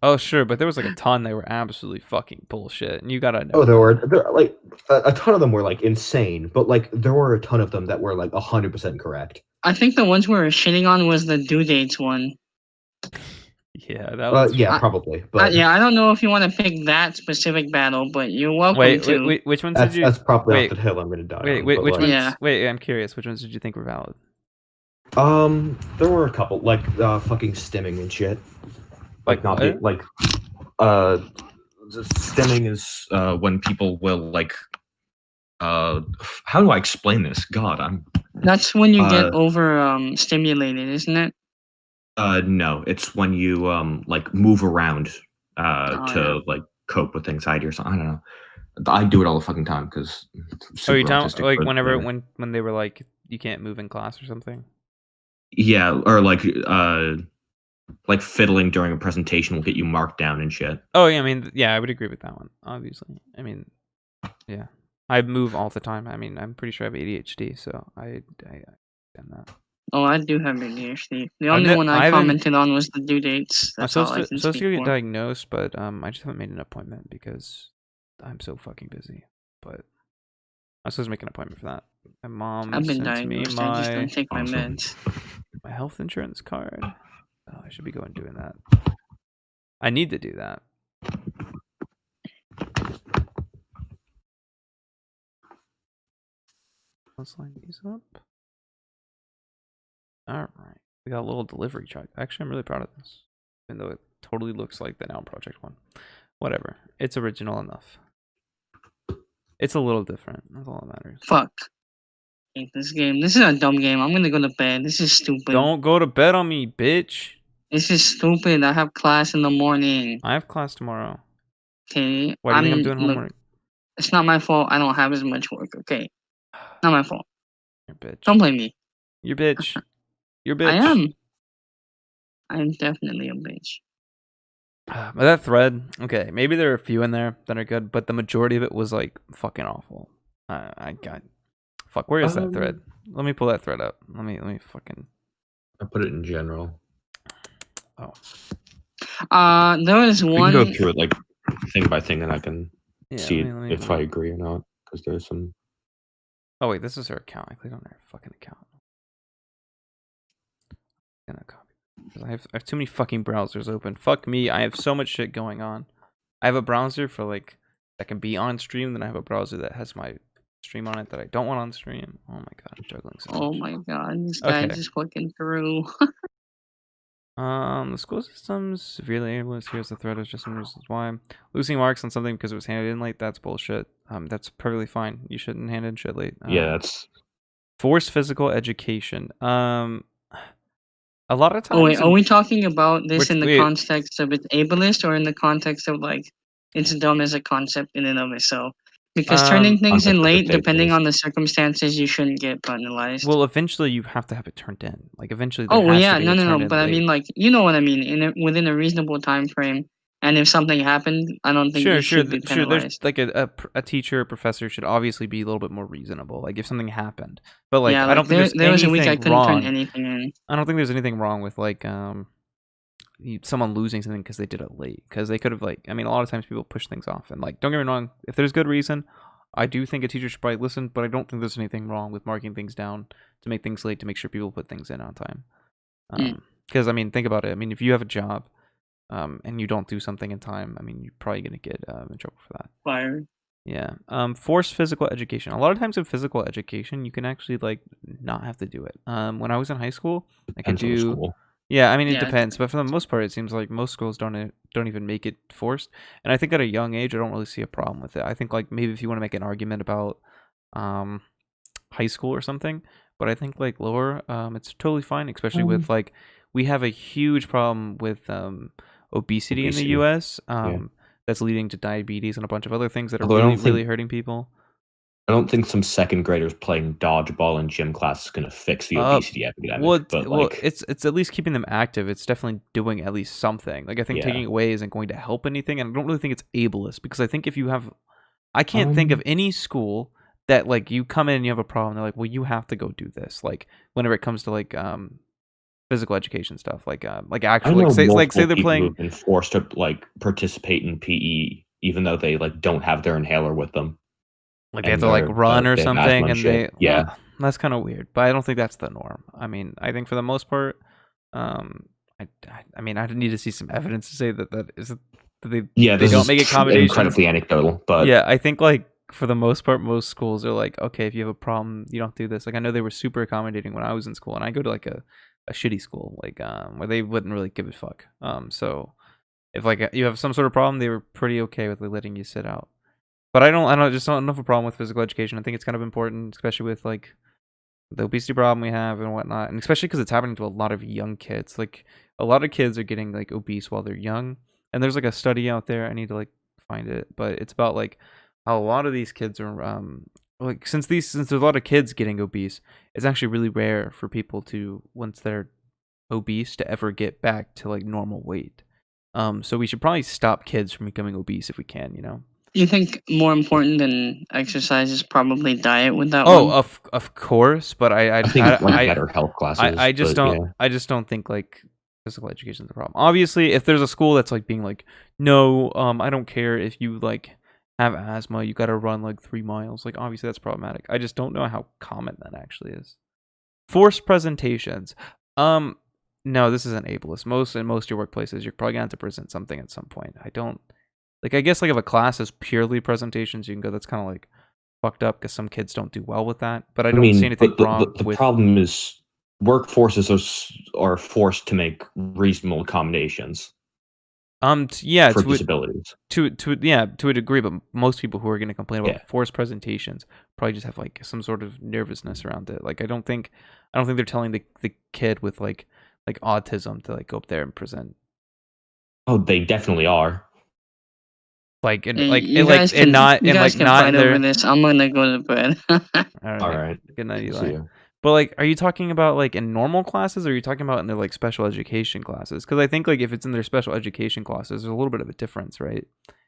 Oh, sure, but there was like a ton that were absolutely fucking bullshit, and you gotta know. Oh, there were like a ton of them were like insane, but like there were a ton of them that were like 100% correct. I think the ones we were shitting on was the due dates one. Yeah, that was. Yeah, probably. But yeah, I don't know if you want to pick that specific battle, but you're welcome to. Wait, which ones did you? that's probably wait, off the hill I'm gonna die. Wait, on, which but, ones? like, Yeah. Wait, I'm curious. Which ones did you think were valid? There were a couple like fucking stimming and shit. Like not what? be, like stimming is when people will like how do I explain this? God, That's when you get over stimulated, isn't it? no, it's when you like move around like cope with anxiety or something. I don't know. I do it all the fucking time because. Oh, you talking like whenever when they were like you can't move in class or something? Yeah, or like fiddling during a presentation will get you marked down and shit. Oh yeah, I mean yeah, I would agree with that one. Obviously, I mean, yeah, I move all the time. I mean, I'm pretty sure I have ADHD, so I understand that. Oh, I do have ADHD. The only one I commented on was the due dates. That's all I can supposed speak to get for. diagnosed, but I just haven't made an appointment because I'm so fucking busy. But I'm supposed to make an appointment for that. My mom I've been sent me diagnosed. I just don't take my meds. my health insurance card. Oh, I should be going doing that. I need to do that. Let's line these up. All right, we got a little delivery truck. Actually, I'm really proud of this, even though it totally looks like the Now Project one. Whatever, it's original enough. It's a little different. That's all that matters. Fuck. I hate this game. This is a dumb game. I'm gonna go to bed. This is stupid. Don't go to bed on me, bitch. This is stupid. I have class in the morning. I have class tomorrow. Okay. Why do you think I'm doing look, homework? It's not my fault. I don't have as much work. Okay. Not my fault. You're a bitch. Don't blame me. You're bitch. You're bitch. I am. I'm definitely a bitch. But that thread, okay, maybe there are a few in there that are good, but the majority of it was like fucking awful. I got fuck. Where is that thread? Let me pull that thread up. Let me fucking. I put it in general. Oh. There was one. We can go through it like thing by thing, and I can see let me- if I agree or not. Because there's some. Oh wait, this is her account. I clicked on her fucking account. I'm gonna copy. I have too many fucking browsers open. Fuck me. I have so much shit going on. I have a browser for like that can be on stream. Then I have a browser that has my stream on it that I don't want on stream. Oh my god, I'm juggling so Oh much. my god, this guy Okay. just fucking through. The school system's severely ableist. Here's the thread of just some reasons why. Losing marks on something because it was handed in late, that's bullshit. That's perfectly fine. You shouldn't hand in shit late. Yeah, that's. Forced physical education. A lot of times. Oh wait, are we talking about this Which- in the wait. context of it's ableist or in the context of like it's dumb as a concept in and of itself? Because turning things in Concept of late, it's depending ableist. on the circumstances, you shouldn't get penalized. Well, eventually you have to have it turned in. Like eventually. There oh well, has yeah, to be no, a no, turned no. in But I late. mean, like, you know what I mean. Within a reasonable time frame, and if something happened, I don't think you should be sure. penalized. There's like a teacher or professor should obviously be a little bit more reasonable. Like if something happened, but like yeah, I don't think there was a week I anything couldn't wrong. turn anything in. I don't think there's anything wrong with like someone losing something because they did it late. Because they could have like, I mean, a lot of times people push things off, and like, don't get me wrong, if there's good reason, I do think a teacher should probably listen, but I don't think there's anything wrong with marking things down to make things late to make sure people put things in on time. Because I mean, think about it. I mean, if you have a job, and you don't do something in time, I mean, you're probably gonna get in trouble for that. Fired. Yeah. Forced physical education. A lot of times in physical education, you can actually like not have to do it. When I was in high school, I could Depends on the do. school. Yeah, I mean it Yeah, it depends, but for the most part, it seems like most schools don't even make it forced. And I think at a young age, I don't really see a problem with it. I think like maybe if you want to make an argument about high school or something, but I think like lower, it's totally fine, especially with like we have a huge problem with obesity in the Obesity. U.S. Yeah. That's leading to diabetes and a bunch of other things that are Although I don't really, really think- hurting people. I don't think some second graders playing dodgeball in gym class is going to fix the obesity epidemic. Well, but well, like, it's at least keeping them active. It's definitely doing at least something. Like I think Yeah. taking it away isn't going to help anything, and I don't really think it's ableist because I think if you have, I can't think of any school that like you come in and you have a problem, they're like, well, you have to go do this. Like whenever it comes to like physical education stuff, like actually like say they're playing. Who've been forced to like participate in PE, even though they like don't have their inhaler with them. Like they have to like run or they have asthma something, and and shit. they Yeah. well, that's kind of weird. But I don't think that's the norm. I mean, I think for the most part, I mean, I need to see some evidence to say that is that they This don't is make accommodations. incredibly anecdotal, but Yeah, I think like for the most part, most schools are like, okay, if you have a problem, you don't do this. Like I know they were super accommodating when I was in school, and I go to like a shitty school, like where they wouldn't really give a fuck. So if like you have some sort of problem, they were pretty okay with like, letting you sit out. But I don't have a problem with physical education. I think it's kind of important, especially with like the obesity problem we have and whatnot, and especially because it's happening to a lot of young kids. Like a lot of kids are getting like obese while they're young, and there's like a study out there. I need to like find it, but it's about like how a lot of these kids are like since there's a lot of kids getting obese, it's actually really rare for people to once they're obese to ever get back to like normal weight. So we should probably stop kids from becoming obese if we can, you know. You think more important than exercise is probably diet with that Oh, one? of course, but I think like better health classes. I just but, don't yeah. I just don't think like physical education is the problem. Obviously, if there's a school that's like being like, no, I don't care if you like have asthma, you got to run like 3 miles. Like obviously that's problematic. I just don't know how common that actually is. Forced presentations. No, this isn't ableist. In most of your workplaces, you're probably gonna have to present something at some point. I don't like. I guess like if a class is purely presentations, you can go. That's kind of like fucked up because some kids don't do well with that. But I don't see anything wrong the with. problem is workforces are forced to make reasonable accommodations. Yeah, for disabilities. to a degree, but most people who are going to complain about Yeah. forced presentations probably just have like some sort of nervousness around it. Like I don't think they're telling the kid with like autism to like go up there and present. Oh, they definitely are. Like and Hey, like you and like guys and can- not you and guys like can not in fight over their. this. I'm gonna go to bed. All right. Good night, See Eli. ya. But like, are you talking about like in normal classes, or are you talking about in their like special education classes? Because I think like if it's in their special education classes, there's a little bit of a difference, right?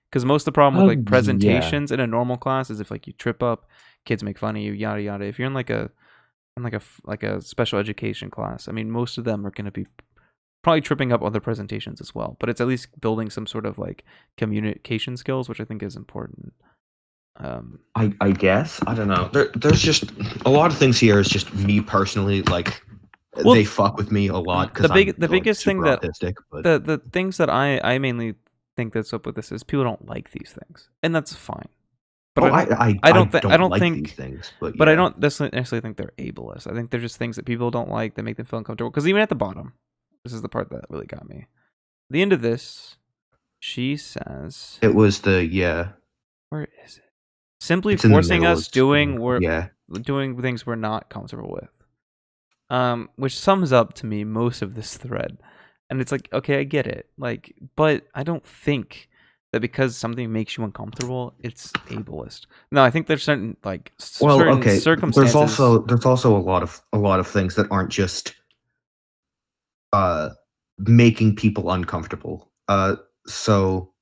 Because most of the problem with like Yeah. presentations in a normal class is if like you trip up, kids make fun of you, yada yada. If you're in like a special education class, I mean, most of them are going to be probably tripping up other presentations as well. But it's at least building some sort of like communication skills, which I think is important. I guess I don't know. There's just a lot of things here. Is just me personally, like Well, they fuck with me a lot because the biggest thing that autistic. But the things that I mainly think that's up with this is people don't like these things, and that's fine. But I don't like think these things. But I yeah. don't necessarily think they're ableist. I think they're just things that people don't like that make them feel uncomfortable. Because even at the bottom, this is the part that really got me. At the end of this, she says, It was the "Where is it? Simply It's in the forcing middle us of doing screen. doing things we're not comfortable with." Which sums up to me most of this thread. And it's like, okay, I get it. Like, but I don't think that because something makes you uncomfortable, it's ableist. No, I think there's certain like certain circumstances. There's also a lot of things that aren't just making people uncomfortable. So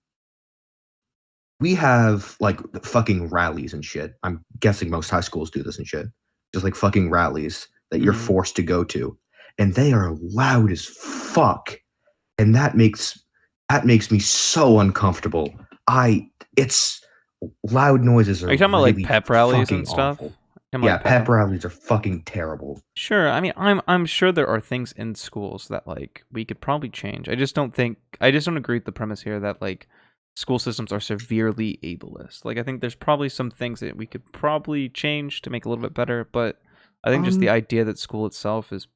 we have like fucking rallies and shit. I'm guessing most high schools do this and shit. Just like fucking rallies that you're Mhm. forced to go to. And they are loud as fuck. and that makes me so uncomfortable. It's loud noises Are are you talking about like really pep rallies fucking and stuff? awful. Talking about, Yeah, like, pep rallies are fucking terrible. Sure. I mean, I'm sure there are things in schools that like we could probably change. I just don't agree with the premise here that like school systems are severely ableist. Like I think there's probably some things that we could probably change to make a little bit better, but I think just the idea that school itself is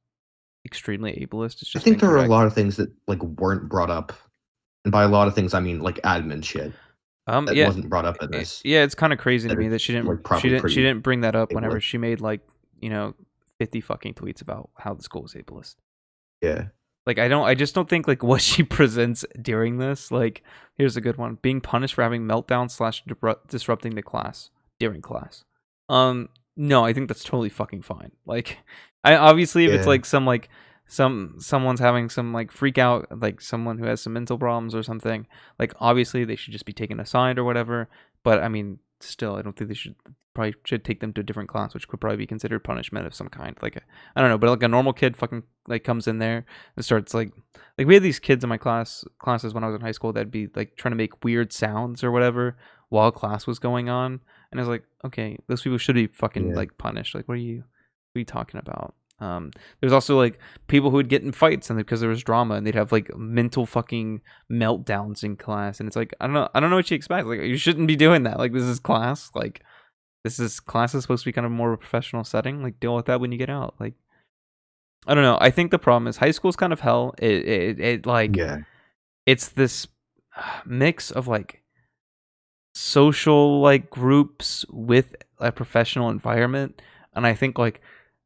extremely ableist is I just think there are a incorrect. lot of things that like weren't brought up, and by a lot of things I mean like admin shit that Yeah, wasn't brought up in this. yeah, it's kind of crazy to That me is that she like probably she pretty didn't bring that up whenever ableist. she made like 50 fucking tweets about how the school is ableist. Yeah. Like I just don't think like what she presents during this. Like here's a good one: being punished for having meltdown / disrupting the class during class. No, I think that's totally fucking fine. Like, I obviously if it's like someone's having some like freak out, like someone who has some mental problems or something, like obviously they should just be taken aside or whatever. But I mean, still, I don't think they should take them to a different class, which could probably be considered punishment of some kind. Like I don't know, but like a normal kid fucking like comes in there and starts like we had these kids in my classes when I was in high school that'd be like trying to make weird sounds or whatever while class was going on, and I was like, okay, those people should be fucking like punished. Like what are you talking about? There's also like people who would get in fights and because there was drama and they'd have like mental fucking meltdowns in class, and it's like I don't know what you expect. Like you shouldn't be doing that. Like this is class. Like class is supposed to be kind of more of a professional setting. Like deal with that when you get out. Like I don't know. I think the problem is high school's kind of hell. It like it's this mix of like social like groups with a professional environment, and I think like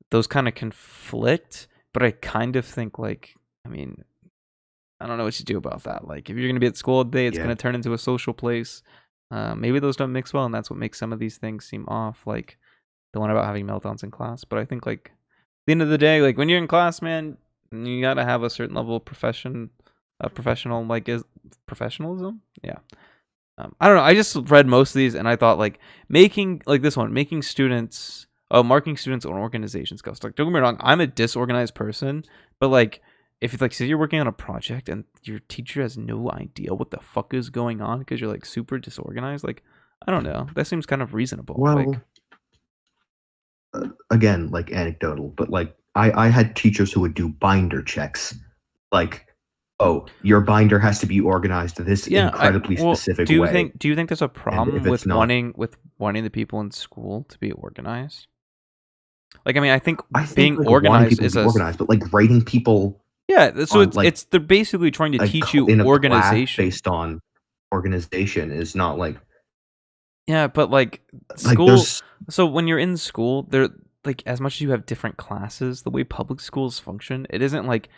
those kind of conflict, but I kind of think like I mean I don't know what you do about that. Like if you're gonna be at school all day, it's gonna turn into a social place. Maybe those don't mix well, and that's what makes some of these things seem off. Like the one about having meltdowns in class, but I think like at the end of the day, like when you're in class, man, you gotta have a certain level of professional like is professionalism. Yeah. I don't know. I just read most of these and I thought like making like this one, making students, marking students on organization skills. Like don't get me wrong, I'm a disorganized person, but like if it's like say you're working on a project and your teacher has no idea what the fuck is going on because you're like super disorganized, like I don't know, that seems kind of reasonable. Well, again, like anecdotal, but like I had teachers who would do binder checks, like, oh, your binder has to be organized this incredibly specific way. Do you think there's a problem with wanting the people in school to be organized? Like, I mean, I think being like organized is organized, but like rating people. Yeah, so it's they're basically trying to teach you organization based on organization is not like. Yeah, but like school. So when you're in school, there like as much as you have different classes, the way public schools function, it isn't like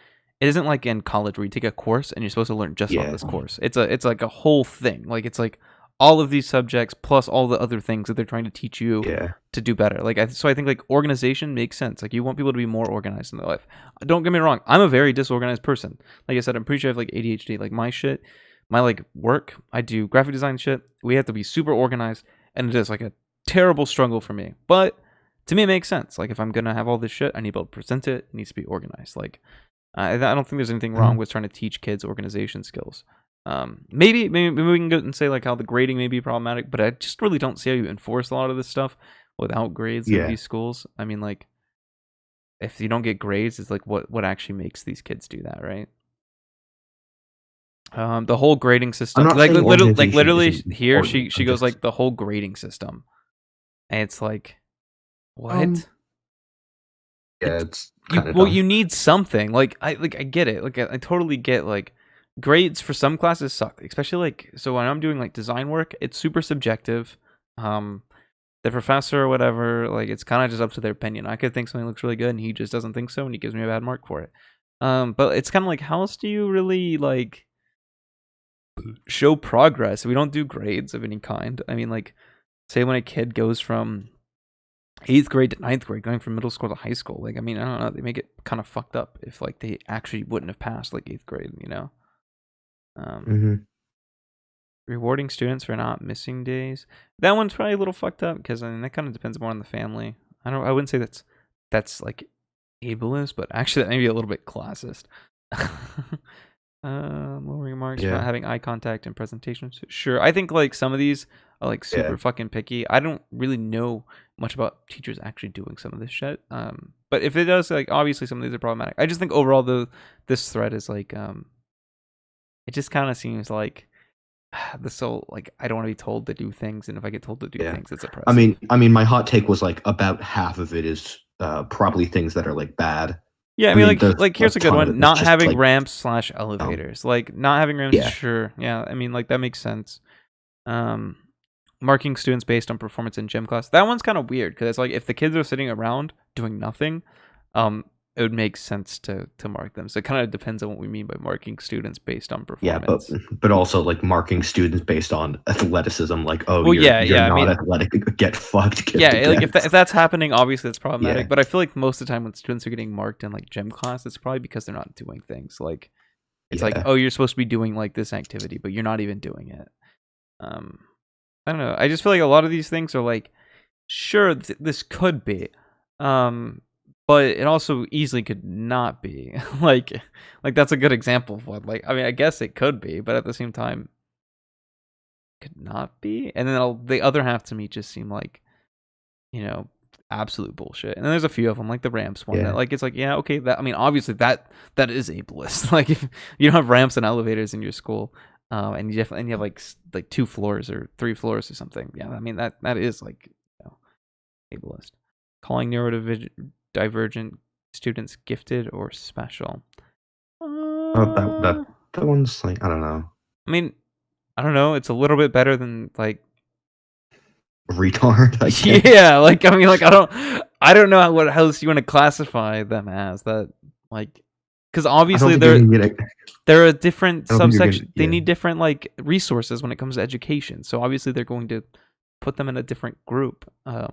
in college where you take a course and you're supposed to learn just about this course. It's like a whole thing. Like it's like all of these subjects plus all the other things that they're trying to teach you to do better. Like so I think like organization makes sense. Like you want people to be more organized in their life. Don't get me wrong, I'm a very disorganized person. Like I said, I'm pretty sure I have like ADHD. Like my like work, I do graphic design shit. We have to be super organized, and it is like a terrible struggle for me. But to me, it makes sense. Like if I'm gonna have all this shit, I need to be able to present it. It needs to be organized. Like I don't think there's anything wrong with trying to teach kids organization skills. Maybe we can go and say like how the grading may be problematic, but I just really don't see how you enforce a lot of this stuff without grades in these schools. I mean, like if you don't get grades, it's like what actually makes these kids do that, right? The whole grading system, like literally here, she goes like the whole grading system, and it's like, what? It's you need something. Like I get it. Like I totally get like grades for some classes suck, especially like so when I'm doing like design work, it's super subjective. The professor or whatever, like it's kind of just up to their opinion. I could think something looks really good, and he just doesn't think so, and he gives me a bad mark for it. But it's kind of like, how else do you really like show progress? We don't do grades of any kind. I mean, like, say when a kid goes from 8th grade to 9th grade, going from middle school to high school, like, I mean, I don't know, they make it kind of fucked up if like they actually wouldn't have passed like 8th grade, you know. Rewarding students for not missing days, that one's probably a little fucked up because I mean that kind of depends more on the family. I wouldn't say that's like ableist, but actually that may be a little bit classist. Lowering marks for Yeah. not having eye contact in presentations. Sure. I think like some of these are like super Yeah. fucking picky. I don't really know much about teachers actually doing some of this shit. But if it does, like obviously some of these are problematic. I just think overall this thread is like it just kind of seems like the soul like I don't want to be told to do things, and if I get told to do Yeah. things, it's oppressive. I mean, my hot take was like about half of it is probably things that are like bad. Yeah, I I mean, mean, there's like here's a a good ton of it one. that's Not just, having like, ramps / elevators. Like not having ramps, Yeah. sure. Yeah, I mean, like that makes sense. Marking students based on performance in gym class. That one's kind of weird because it's like if the kids are sitting around doing nothing, it would make sense to mark them. So it kind of depends on what we mean by marking students based on Yeah, performance. but also like marking students based on athleticism, like, oh, Well, you're yeah, I not mean- athletic, get fucked. Get Yeah, to like if death. that's happening, obviously it's problematic. Yeah. But I feel like most of the time when students are getting marked in like gym class, it's probably because they're not doing things. Like it's like, Yeah. oh, you're supposed to be doing like this activity, but you're not even doing it. I don't know. I just feel like a lot of these things are like, sure, this could be, but it also easily could not be. like that's a good example of one. Like, I mean, I guess it could be, but at the same time, could not be. And then the other half to me just seem like, absolute bullshit. And then there's a few of them, like the ramps one, that Yeah. like it's like, yeah, okay, that I mean, obviously that is ableist. Like if you don't have ramps and elevators in your school, and you have like 2 floors or 3 floors or something, yeah, I mean that is like ableist. Calling neurodivergent students gifted or special. Oh, that one's like, I don't know, I mean, I don't know. It's a little bit better than like retard. I guess. yeah, like I mean, like I don't know what else you want to classify them as. That like because obviously they're a different I don't think you're subsection. gonna- They yeah. need different like resources when it comes to education. So obviously they're going to put them in a different group. I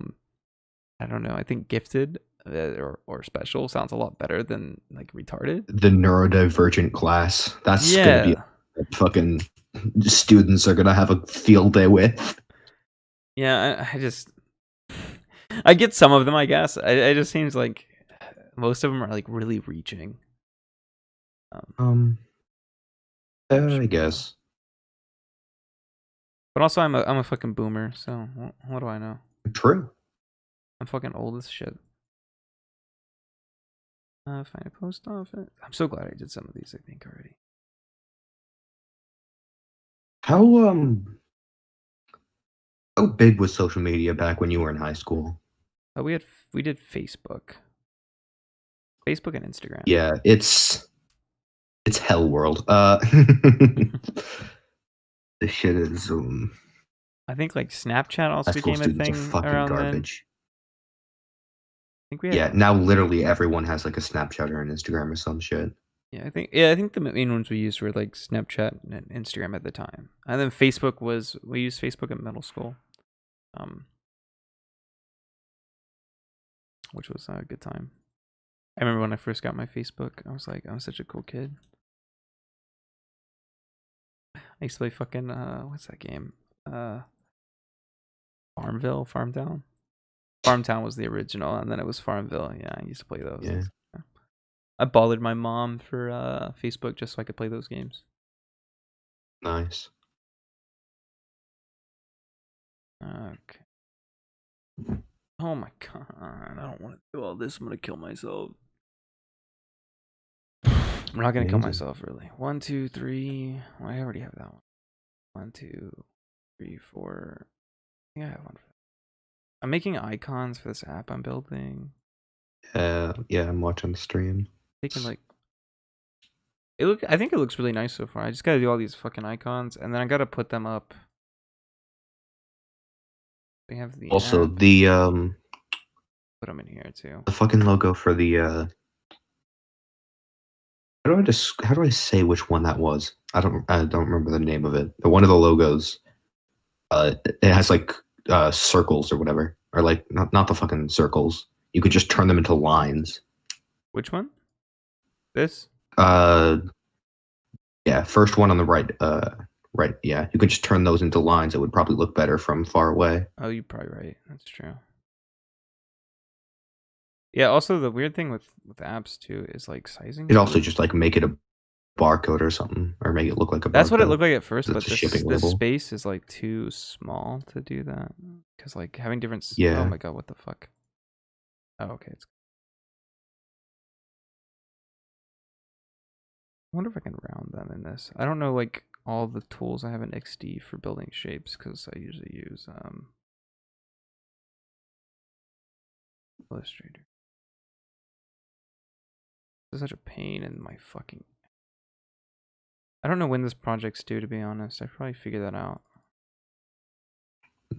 don't know. I think gifted or special sounds a lot better than like retarded. The neurodivergent class. That's Yeah. gonna be fucking students are gonna have a field day with. Yeah, I get some of them, I guess. It just seems like most of them are like really reaching. I guess. But also, I'm a fucking boomer, so what do I know? True. I'm fucking old as shit. Find a post office. I'm so glad I did some of these. I think already. How big was social media back when you were in high school? We did Facebook and Instagram. Yeah, it's hell world. This shit is I think like Snapchat also high school became a students thing are fucking around then. garbage. I think we had, Yeah, now literally everyone has like a Snapchat or an Instagram or some shit. Yeah, I think the main ones we used were like Snapchat and Instagram at the time, and then Facebook we used Facebook in middle school, which was a good time. I remember when I first got my Facebook, I was like, I'm such a cool kid. I used to play fucking what's that game? Farmtown. Farmtown was the original, and then it was Farmville. Yeah, I used to play those. Yeah. I bothered my mom for Facebook just so I could play those games. Nice. Okay. Oh my god, I don't want to do all this. I'm gonna kill myself. I'm not gonna kill Amazing. myself, really. 1, 2, 3. Well, I already have that one. 1, 2, 3, 4. I think I have one. I'm making icons for this app I'm building. Yeah, I'm watching the stream. Taking like I think it looks really nice so far. I just gotta do all these fucking icons, and then I gotta put them up. We have the Also, app. the Put them in here too. the fucking logo for the how do I say which one that was? I don't remember the name of it. But one of the logos, it has like circles or whatever, or like not the fucking circles. You could just turn them into lines. Which one? This? Yeah, first one on the right. Right. Yeah, you could just turn those into lines. It would probably look better from far away. Oh, you're probably right. That's true. Yeah. Also, the weird thing with apps too is like sizing. It also just like make it a barcode or something, or make it look like a barcode. That's what it looked like at first, It's but a shipping this label. space is like too small to do that. Because like having different. Oh Yeah. my god, what the fuck? Oh, okay. I wonder if I can round them in this. I don't know like all the tools I have in XD for building shapes because I usually use Illustrator. This is such a pain in my fucking. I don't know when this project's due, to be honest. I probably figure that out.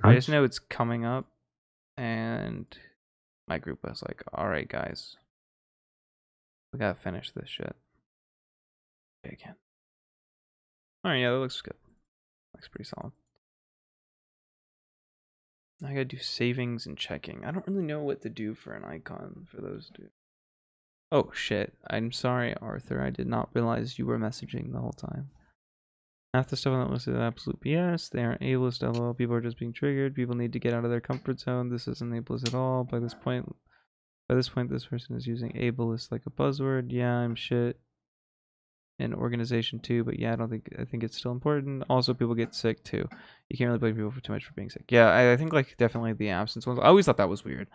I just Nice. know it's coming up, and my group was like, "Alright, guys, we gotta finish this shit." Okay, again. Alright, yeah, that looks good. Looks pretty solid. I gotta do savings and checking. I don't really know what to do for an icon for those two. Oh shit. I'm sorry, Arthur. I did not realize you were messaging the whole time. Half the stuff on that list is absolute BS. They aren't ableist, LOL. People are just being triggered. People need to get out of their comfort zone. This isn't ableist at all. By this point, this person is using ableist like a buzzword. Yeah, I'm shit. And organization too, but yeah, I think it's still important. Also, people get sick too. You can't really blame people for too much for being sick. Yeah, I think like definitely the absence ones. I always thought that was weird.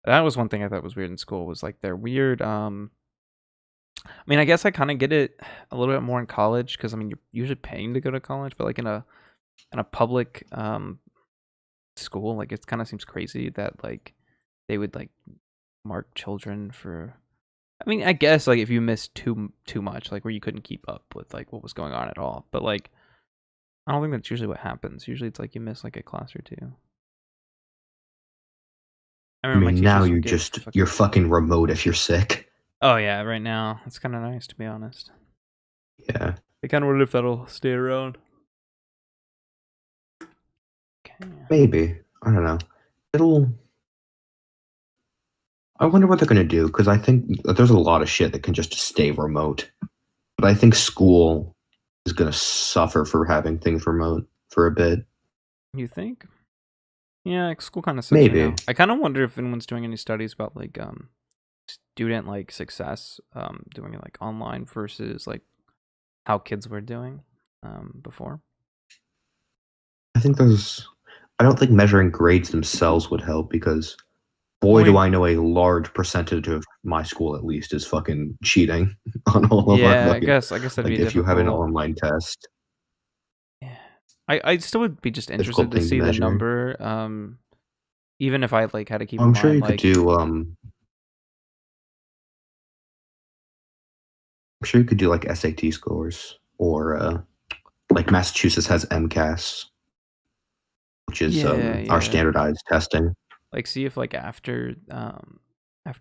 That was one thing I thought was weird in school, was like they're weird. I mean, I guess I kind of get it a little bit more in college because I mean you're usually paying to go to college, but like in a public school, like it kind of seems crazy that like they would like mark children for. I mean, I guess like if you missed too much, like where you couldn't keep up with like what was going on at all, but like I don't think that's usually what happens. Usually it's like you miss like a class or two. I I remember my mean, now teachers would you're fucking remote if you're sick. Oh yeah, right now it's kind of nice to be honest. Yeah. I kind of wonder if that'll stay around. Okay. Maybe. I don't know. I wonder what they're gonna do, because I think there's a lot of shit that can just stay remote. But I think school is gonna suffer for having things remote for a bit. You think? Yeah, school kind of sucks Maybe. right now. I kind of wonder if anyone's doing any studies about like student like success, doing it like online versus like how kids were doing before. I don't think measuring grades themselves would help, because boy, do I know a large percentage of my school at least is fucking cheating on all of our Yeah, fucking. I guess that'd Like be if you have an difficult. online test, Yeah, I still would be just interested difficult to thing to see the measure. number. Even if I like had to keep in I'm sure mind you could like do I'm sure you could do like SAT scores, or like Massachusetts has MCAS, which is our standardized testing. like see if like after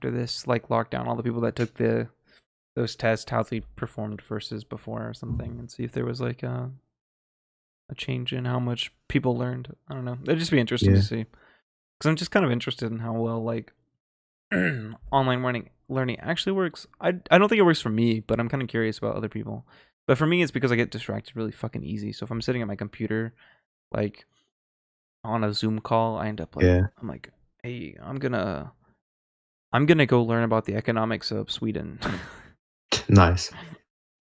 this like lockdown, all the people that took those tests, how they performed versus before or something, and see if there was like a change in how much people learned. I don't know. It'd just be interesting to Yeah. see, because I'm just kind of interested in how well like online learning actually works. I don't think it works for me, but I'm kind of curious about other people. But for me, it's because I get distracted really fucking easy. So if I'm sitting at my computer, like on a Zoom call, I end up like I'm like, hey, I'm gonna go learn about the economics of Sweden. Nice.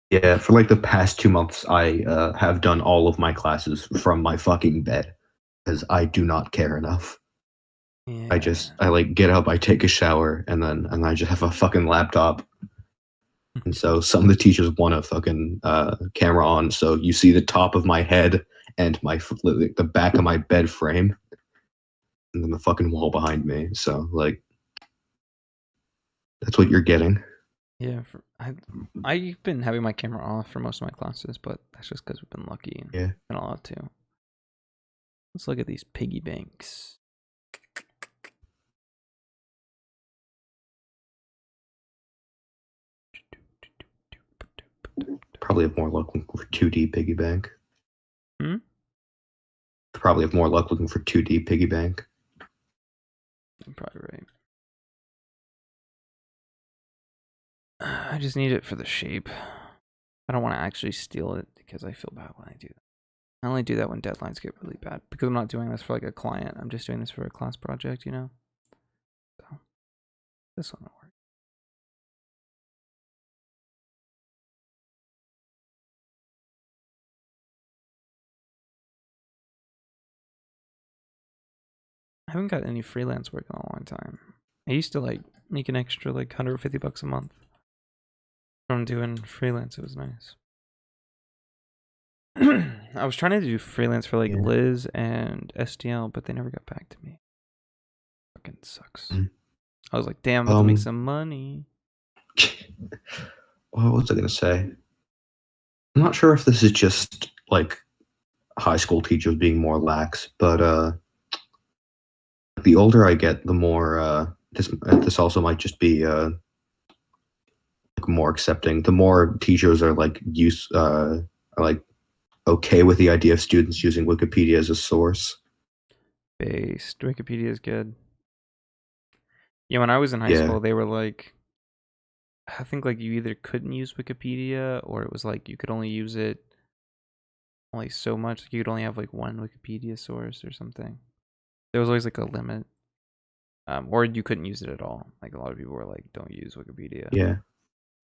Yeah, for like the past 2 months, I have done all of my classes from my fucking bed, because I do not care enough. Yeah. I like get up, I take a shower, and I just have a fucking laptop. And so some of the teachers want a fucking camera on, so you see the top of my head and the back of my bed frame, and then the fucking wall behind me. So like, that's what you're getting. Yeah, I've been having my camera off for most of my classes, but that's just because we've been lucky and Yeah. been allowed to. Let's look at these piggy banks. Probably have more luck looking for 2D piggy bank. Hmm? Probably have more luck looking for 2D piggy bank. I'm probably right. I just need it for the shape. I don't want to actually steal it because I feel bad when I do that. I only do that when deadlines get really bad because I'm not doing this for like a client. I'm just doing this for a class project, you know? So this one will work. I haven't got any freelance work in a long time. I used to like make an extra like $150 a month from doing freelance. It was nice. I was trying to do freelance for like Yeah. Liz and SDL, but they never got back to me. Fucking sucks. I was like, damn, I'm about to make some money. What was I gonna say? I'm not sure if this is just like high school teachers being more lax, but the older I get, the more this also might just be like more accepting. The more teachers are like are like okay with the idea of students using Wikipedia as a source. Based. Wikipedia is good. Yeah, when I was in high Yeah. school, they were like, I think like you either couldn't use Wikipedia or it was like you could only use it only so much. You could only have like one Wikipedia source or something. There was always like a limit. Or you couldn't use it at all. Like a lot of people were like, don't use Wikipedia. Yeah.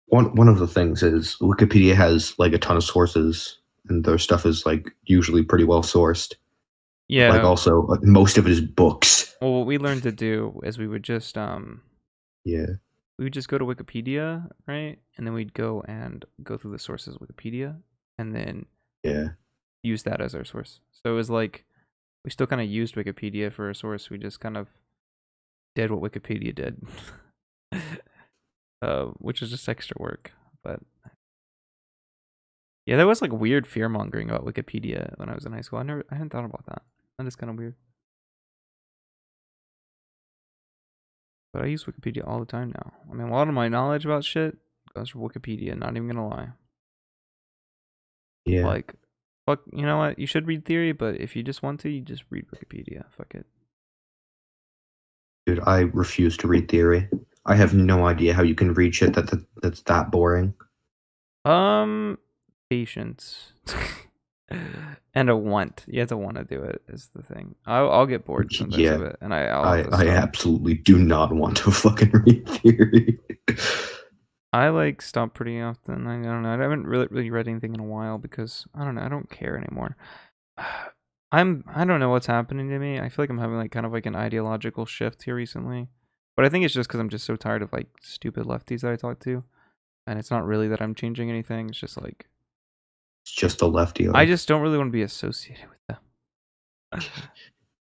One of the things is Wikipedia has like a ton of sources, and their stuff is like usually pretty well sourced. Yeah. Like also most of it is books. Well, what we learned to do is we would just Yeah. we would just go to Wikipedia, right? And then we'd go through the sources of Wikipedia and then Yeah. use that as our source. So it was like we still kind of used Wikipedia for a source. We just kind of did what Wikipedia did. Which is just extra work. But yeah, there was like weird fear mongering about Wikipedia when I was in high school. I hadn't thought about that. That is kind of weird. But I use Wikipedia all the time now. I mean, a lot of my knowledge about shit goes from Wikipedia, not even gonna lie. Yeah. Like, fuck, you know what? You should read theory, but if you just want to, you just read Wikipedia. Fuck it. Dude, I refuse to read theory. I have no idea how you can read shit that's that boring. Patience. And a want. You have to want to do it is the thing. I'll get bored sometimes Yeah. of it, and I'll have to I stop. absolutely do not want to fucking read theory. I like stop pretty often. I don't know. I haven't really read anything in a while because I don't know. I don't care anymore. I don't know what's happening to me. I feel like I'm having like kind of like an ideological shift here recently, but I think it's just because I'm just so tired of like stupid lefties that I talk to, and it's not really that I'm changing anything. It's just like It's just a lefty. I just don't really want to be associated with them.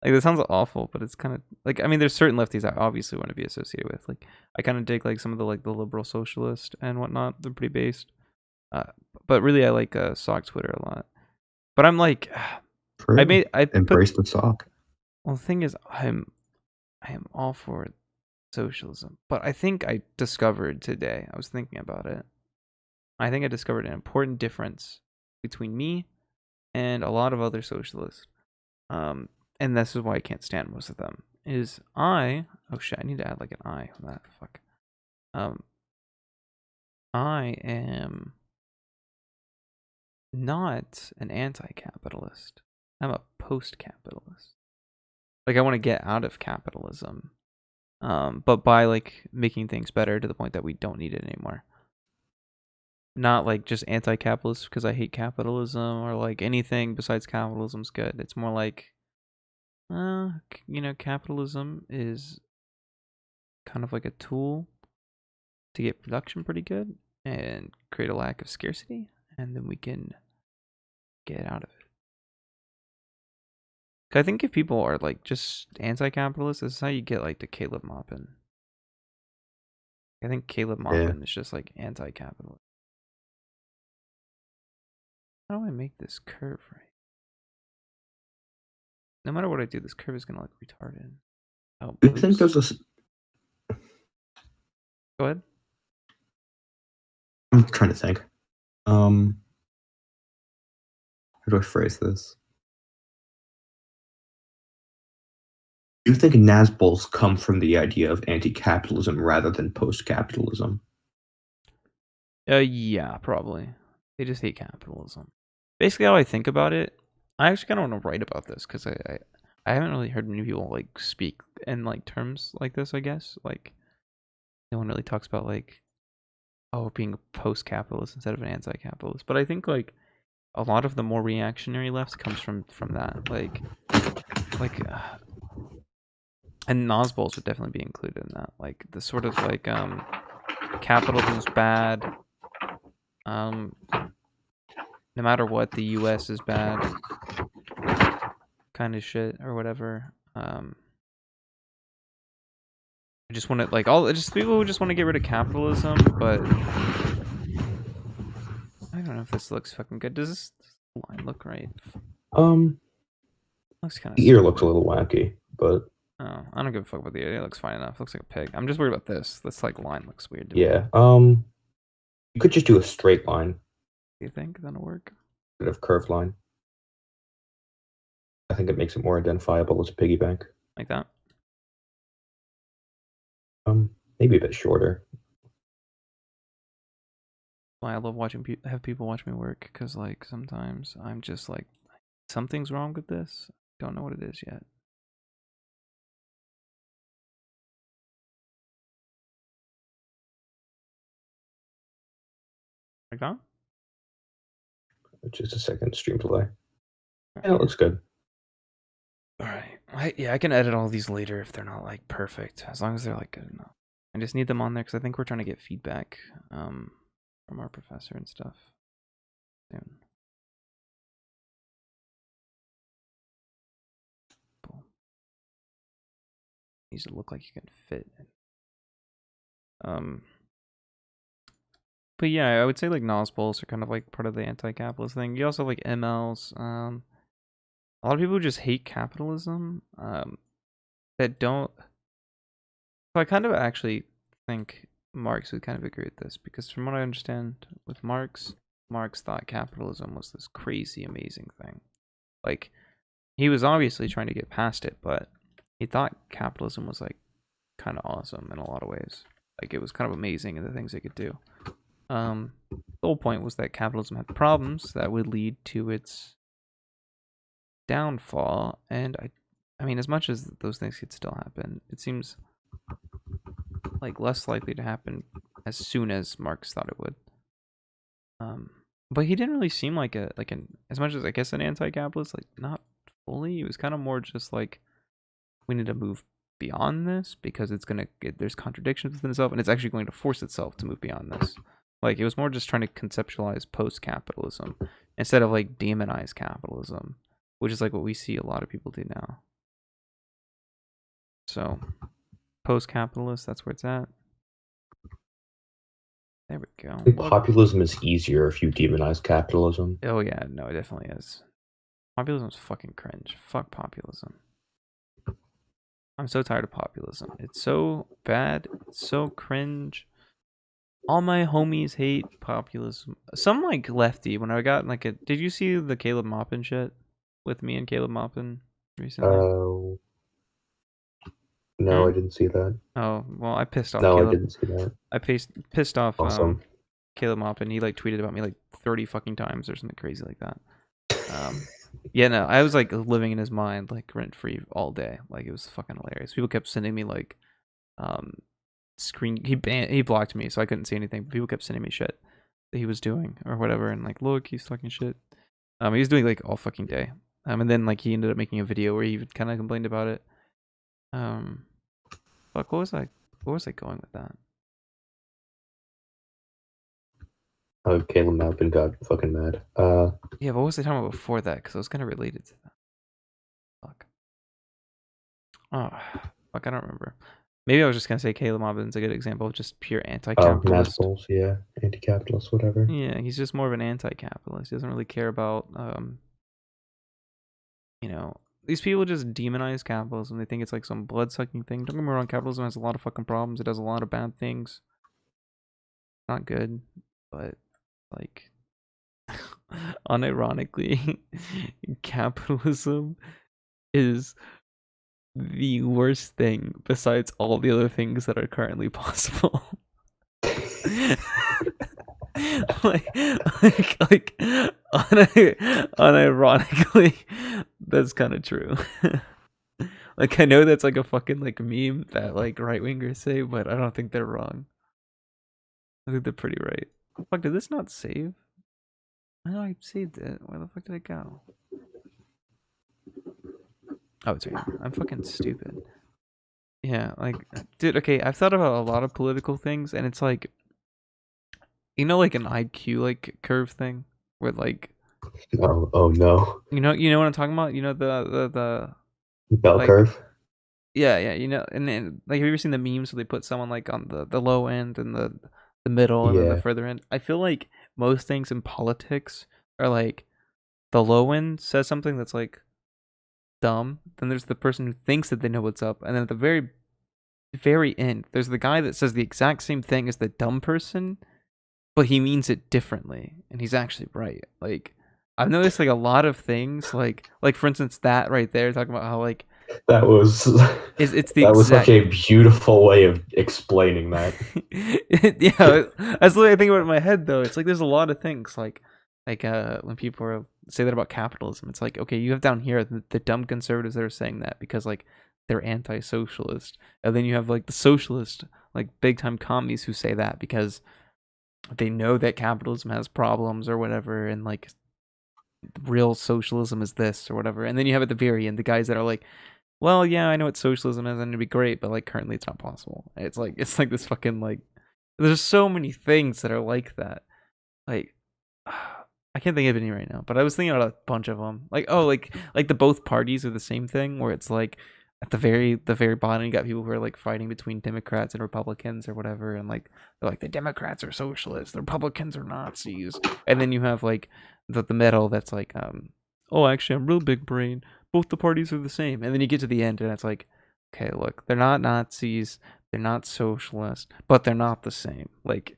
Like that sounds awful, but it's kind of like I mean, there's certain lefties I obviously want to be associated with. Like I kind of dig like some of the like the liberal socialist and whatnot. They're pretty based. But really, I like sock Twitter a lot. But I'm like, True. I Embrace the sock. Well, the thing is, I am all for socialism, but I think I discovered today. I was thinking about it. I think I discovered an important difference between me and a lot of other socialists. And this is why I can't stand most of them. Is oh shit, I need to add like an I on that. Fuck. I am not an anti-capitalist. I'm a post-capitalist. Like I want to get out of capitalism. But by like making things better to the point that we don't need it anymore. Not like just anti-capitalist because I hate capitalism or like anything besides capitalism's good. It's more like capitalism is kind of like a tool to get production pretty good and create a lack of scarcity, and then we can get out of it. 'Cause I think if people are like just anti-capitalist, this is how you get like to Caleb Maupin. I think Caleb Maupin is just like anti-capitalist. How do I make this curve right? No matter what I do, this curve is gonna look retarded. Oh, Do you think there's a? Go ahead. I'm trying to think. How do I phrase this? Do you think Nazbols come from the idea of anti-capitalism rather than post-capitalism? Yeah, probably. They just hate capitalism. Basically, how I think about it, I actually kind of want to write about this because I haven't really heard many people like speak in like terms like this. I guess like no one really talks about like being a post-capitalist instead of an anti-capitalist. But I think like a lot of the more reactionary left comes from that like And Nosballs would definitely be included in that. Like the sort of like capitalism's bad. No matter what, the US is bad. Kind of shit or whatever. I just want to like just people who just want to get rid of capitalism, but I don't know if this looks fucking good. Does this line look right? Looks kind of. The ear looks a little wacky, but oh, I don't give a fuck about the ear. It looks fine enough. It looks like a pig. I'm just worried about this. This like line looks weird to me. yeah. You could just do a straight line Do you think that'll work? instead of curved line. I think it makes it more identifiable as a piggy bank. Like that? Maybe a bit shorter. Why I love watching have people watch me work, because like sometimes I'm just like, something's wrong with this. Don't know what it is yet. Like that? Just a second stream delay. Yeah, it looks good. Alright. Yeah, I can edit all these later if they're not like perfect, as long as they're like good enough. I just need them on there because I think we're trying to get feedback from our professor and stuff soon. Cool. Needs to look like you can fit. But yeah, I would say like Nosballs are kind of like part of the anti-capitalist thing. You also have like MLs. A lot of people just hate capitalism. That don't. So I kind of actually think Marx would kind of agree with this, because from what I understand with Marx thought capitalism was this crazy amazing thing. Like, he was obviously trying to get past it, but he thought capitalism was like kind of awesome in a lot of ways. Like, it was kind of amazing in the things it could do. The whole point was that capitalism had problems that would lead to its downfall, and I mean, as much as those things could still happen, it seems like less likely to happen as soon as Marx thought it would. But he didn't really seem like as much as I guess an anti-capitalist, like not fully. He was kind of more just like, we need to move beyond this because it's gonna there's contradictions within itself, and it's actually going to force itself to move beyond this. Like, it was more just trying to conceptualize post-capitalism instead of like demonize capitalism, which is like what we see a lot of people do now. So, post-capitalist, that's where it's at. There we go. I think populism is easier if you demonize capitalism. Oh yeah, no, it definitely is. Populism is fucking cringe. Fuck populism. I'm so tired of populism. It's so bad. It's so cringe. All my homies hate populism. Some like lefty. When I got like did you see the Caleb Maupin shit with me and Caleb Maupin recently? No, I didn't see that. Oh well, I pissed off. No, Caleb. I didn't see that. I pissed off. Awesome. Caleb Maupin. He like tweeted about me like 30 fucking times or something crazy like that. Yeah, no, I was like living in his mind like rent free all day. Like, it was fucking hilarious. People kept sending me like he blocked me, so I couldn't see anything, but people kept sending me shit that he was doing or whatever, and like, look, he's talking shit. He was doing like all fucking day. And then like he ended up making a video where he kind of complained about it. Fuck, what was I going with that? Oh, Caleb Maupin got fucking mad. Yeah, what was I talking about before that? Because I was kind of related to that. Fuck. Oh, fuck, I don't remember. Maybe I was just gonna say Caleb Maupin's a good example of just pure anti-capitalist. Nosballs, yeah, anti-capitalist, whatever. Yeah, he's just more of an anti-capitalist. He doesn't really care about, you know, these people just demonize capitalism. They think it's like some blood-sucking thing. Don't get me wrong, capitalism has a lot of fucking problems. It does a lot of bad things. Not good, but like, unironically, capitalism is the worst thing besides all the other things that are currently possible. like unironically, that's kind of true. Like, I know that's like a fucking like meme that like right wingers say, but I don't think they're wrong. I think they're pretty right. Fuck, did this not save? I know I saved it. Where the fuck did it go? Oh, it's right here. I'm fucking stupid. Yeah, like, dude, okay, I've thought about a lot of political things, and it's like, like an IQ like curve thing, where like, Oh no, you know what I'm talking about? bell like, curve. yeah, and then like, have you ever seen the memes where they put someone like on the low end and the middle and then the Yeah, further end? I feel like most things in politics are like the low end says something that's like dumb, then there's the person who thinks that they know what's up, and then at the very end, there's the guy that says the exact same thing as the dumb person, but he means it differently, and he's actually right. Like, I've noticed like a lot of things, like for instance that right there, talking about how like that was it's the that was such exact a beautiful way of explaining that. yeah, that's the way I think about it in my head though. It's like there's a lot of things like when people say that about capitalism, it's like, okay, you have down here the dumb conservatives that are saying that because like they're anti-socialist, and then you have like the socialist, like big time commies who say that because they know that capitalism has problems or whatever, and like real socialism is this or whatever. And then you have at the very end the guys that are like, well, yeah, I know what socialism is and it'd be great, but like currently it's not possible. It's like this fucking like there's so many things that are like that. Like I can't think of any right now, but I was thinking about a bunch of them. Like, oh, like the both parties are the same thing, where it's like at the very bottom you got people who are like fighting between Democrats and Republicans or whatever, and like they're like the Democrats are socialists, the Republicans are Nazis, and then you have like the middle that's like oh, actually I'm real big brain, both the parties are the same, and then you get to the end and it's like, okay, look, they're not Nazis, they're not socialist, but they're not the same. Like,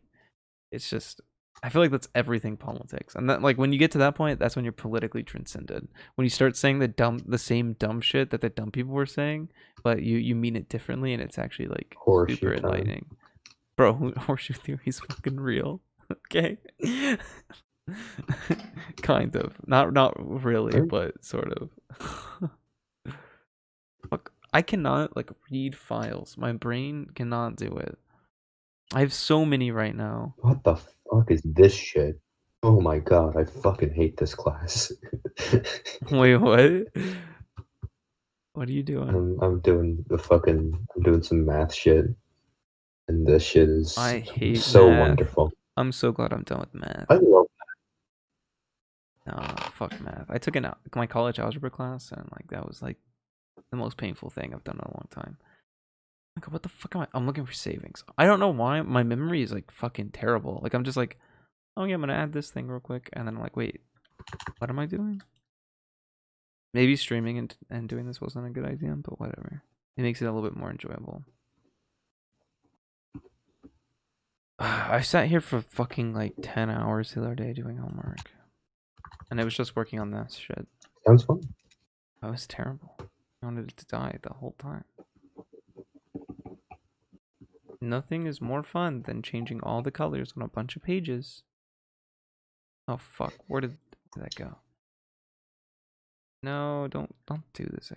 it's just, I feel like that's everything politics, and that like when you get to that point, that's when you're politically transcended. When you start saying the same dumb shit that the dumb people were saying, but you mean it differently, and it's actually like super Horseshoe time. enlightening. Bro, horseshoe theory is fucking real. Okay, kind of, not really, but sort of. Fuck, I cannot like read files. My brain cannot do it. I have so many right now. What the fuck is this shit? Oh my god, I fucking hate this class. Wait, what? What are you doing? I'm doing some math shit, and this shit is I hate so math. wonderful. I'm so glad I'm done with math. I love No, fuck math. I took my college algebra class, and like that was like the most painful thing I've done in a long time. Like, what the fuck am I? I'm looking for savings. I don't know why my memory is like fucking terrible. Like, I'm just like, oh yeah, I'm gonna add this thing real quick, and then I'm like, wait, what am I doing? Maybe streaming and doing this wasn't a good idea, but whatever. It makes it a little bit more enjoyable. I sat here for fucking like 10 hours the other day doing homework. And I was just working on this shit. Sounds fun. That was terrible. I wanted it to die the whole time. Nothing is more fun than changing all the colors on a bunch of pages. Oh fuck, where did that go? No, don't do this.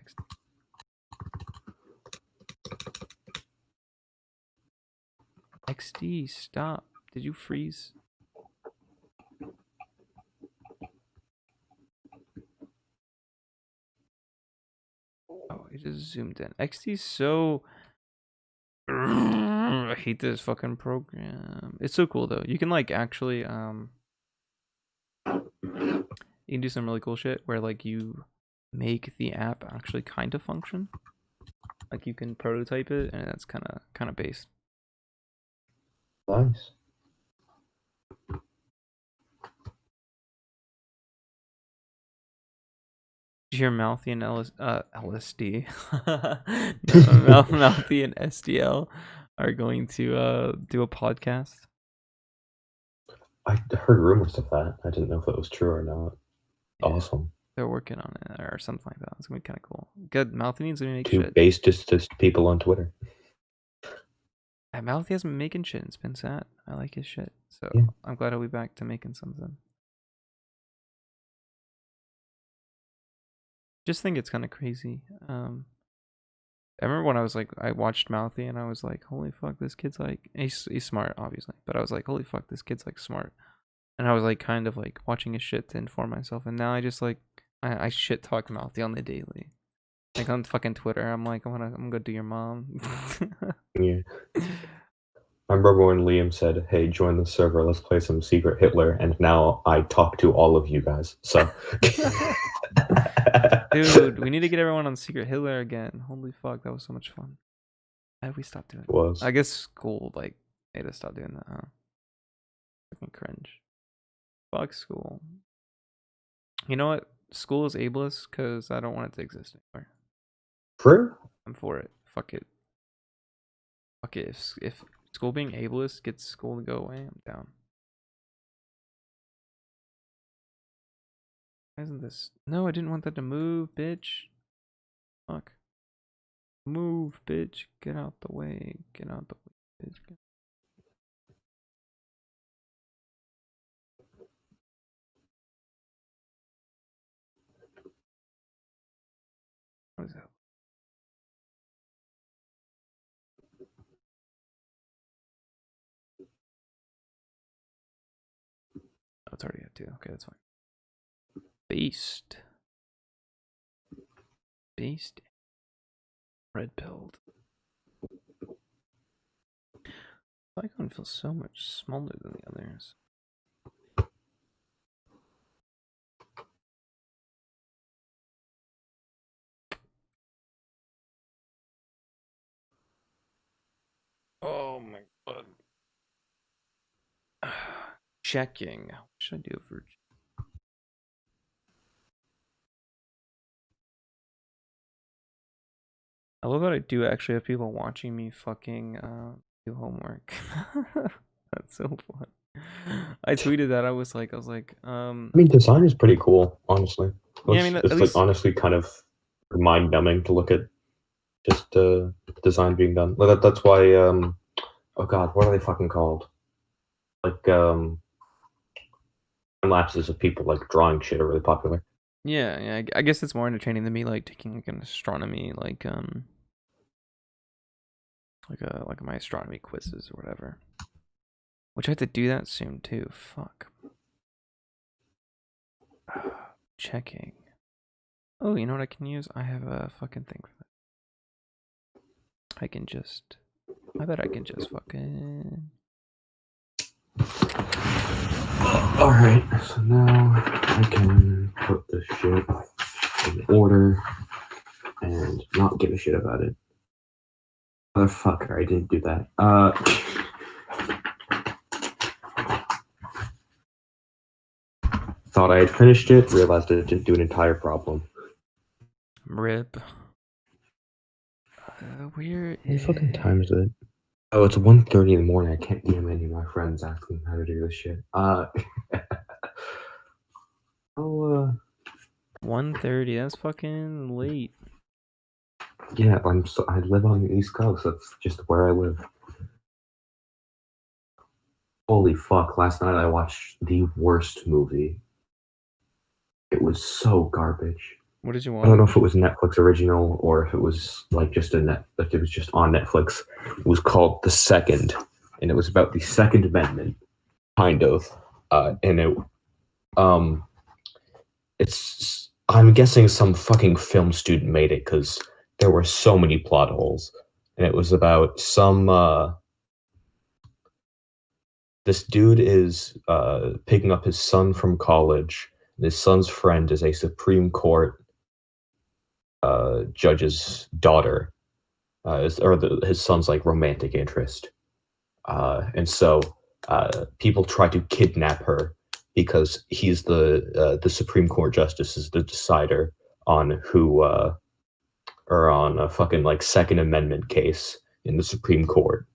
XD, stop. Did you freeze? Oh, it just zoomed in. XD's so... I hate this fucking program. It's so cool though. You can like actually you can do some really cool shit where like you make the app actually kind of function. Like you can prototype it, and that's kind of based. Nice. Did you hear Mouthy and LSD? No, Mouthy and SDL are going to do a podcast. I heard rumors of that. I didn't know if that was true or not. Yeah. Awesome. They're working on it or something like that. It's gonna be kind of cool. Good. Mouthy needs to make Two shit. based people on Twitter. Mouthy has been making shit. It's been sad. I like his shit. So Yeah. I'm glad he'll be back to making something. Just think it's kind of crazy. I remember when I watched Mouthy and I was like, holy fuck, this kid's like, he's smart, obviously. But I was like, holy fuck, this kid's like smart. And I was like, kind of like watching his shit to inform myself. And now I just like, I shit talk Mouthy on the daily. Like on fucking Twitter, I'm like, I'm gonna do your mom. Yeah. I remember when Liam said, "Hey, join the server. Let's play some Secret Hitler." And now I talk to all of you guys. So, Dude, we need to get everyone on Secret Hitler again. Holy fuck, that was so much fun. How did we stop doing it? was I guess school like made us stop doing that, huh? Fucking cringe. Fuck school. You know what? School is ableist because I don't want it to exist anymore. true. I'm for it. Fuck it. Fuck it. If school being ableist gets school to go away, I'm down. Why isn't this? No, I didn't want that to move, bitch. Fuck. Move, bitch. Get out the way. Get out the way, bitch. What is that? Oh, it's already at 2. Okay, that's fine. Beast. Beast. Red pilled. Icon feels so much smaller than the others. Oh my god. Checking. What should I do for? I love that I do actually have people watching me fucking do homework. That's so fun. I tweeted that. I was like, I mean, design is pretty cool, honestly. Yeah, I mean, it's at like least honestly kind of mind numbing to look at just design being done. That's why oh god, what are they fucking called? Like time lapses of people like drawing shit are really popular. yeah. I guess it's more entertaining than me like taking like an astronomy like my astronomy quizzes or whatever. Which I have to do that soon too. Fuck. Checking. Oh, you know what I can use? I have a fucking thing for that. I bet I can just fucking. Alright, so now I can put the shit in order and not give a shit about it. Motherfucker, I didn't do that. Thought I had finished it, realized it didn't do an entire problem. Rip. Where What fucking time is it? Oh, it's 1:30 in the morning. I can't DM any of my friends asking how to do this shit. 1:30. That's fucking late. Yeah, I live on the East Coast. That's just where I live. Holy fuck! Last night I watched the worst movie. It was so garbage. What did you I don't know watch? if it was Netflix original or if it was like just it was just on Netflix. It was called The Second, and it was about the Second Amendment, kind of. And it's I'm guessing some fucking film student made it because there were so many plot holes, and it was about some. This dude is picking up his son from college. And his son's friend is a Supreme Court judge's daughter, his son's like romantic interest, and so people try to kidnap her because he's the Supreme Court justice is the decider on who or on a fucking like Second Amendment case in the Supreme Court,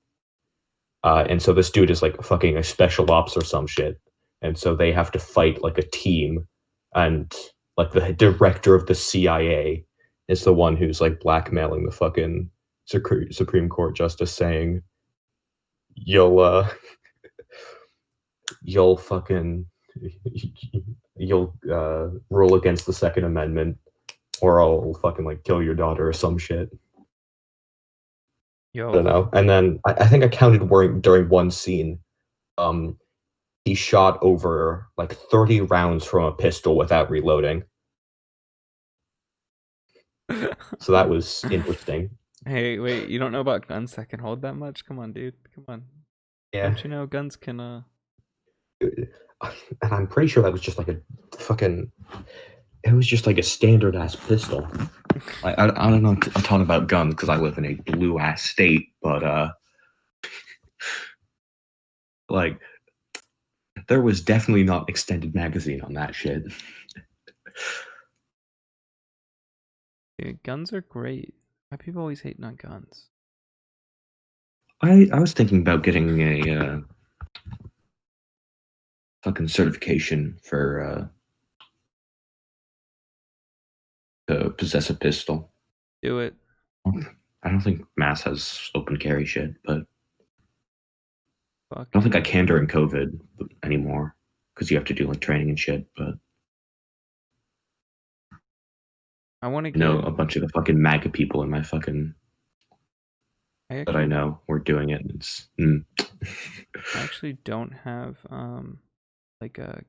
and so this dude is like fucking a special ops or some shit, and so they have to fight like a team, and like the director of the CIA is the one who's like blackmailing the fucking Supreme Court justice, saying, "You'll you'll fucking you'll rule against the Second Amendment, or I'll fucking like kill your daughter or some shit." Yo. I don't know. And then I think I counted during one scene, he shot over like 30 rounds from a pistol without reloading. So that was interesting. Hey, wait, you don't know about guns that can hold that much? Come on, dude. Come on. Yeah. Don't you know guns can And I'm pretty sure that was just like a fucking. It was just like a standard ass pistol. I don't know a ton about guns because I live in a blue ass state, but like there was definitely not extended magazine on that shit. Dude, guns are great. Why people always hating on guns? I was thinking about getting a fucking certification for to possess a pistol. Do it. I don't think Mass has open carry shit, but Fuck. I don't think I can during COVID anymore because you have to do like training and shit. But I want to I get. know a bunch of the fucking MAGA people in my fucking that I know were doing it. It's I actually don't have like a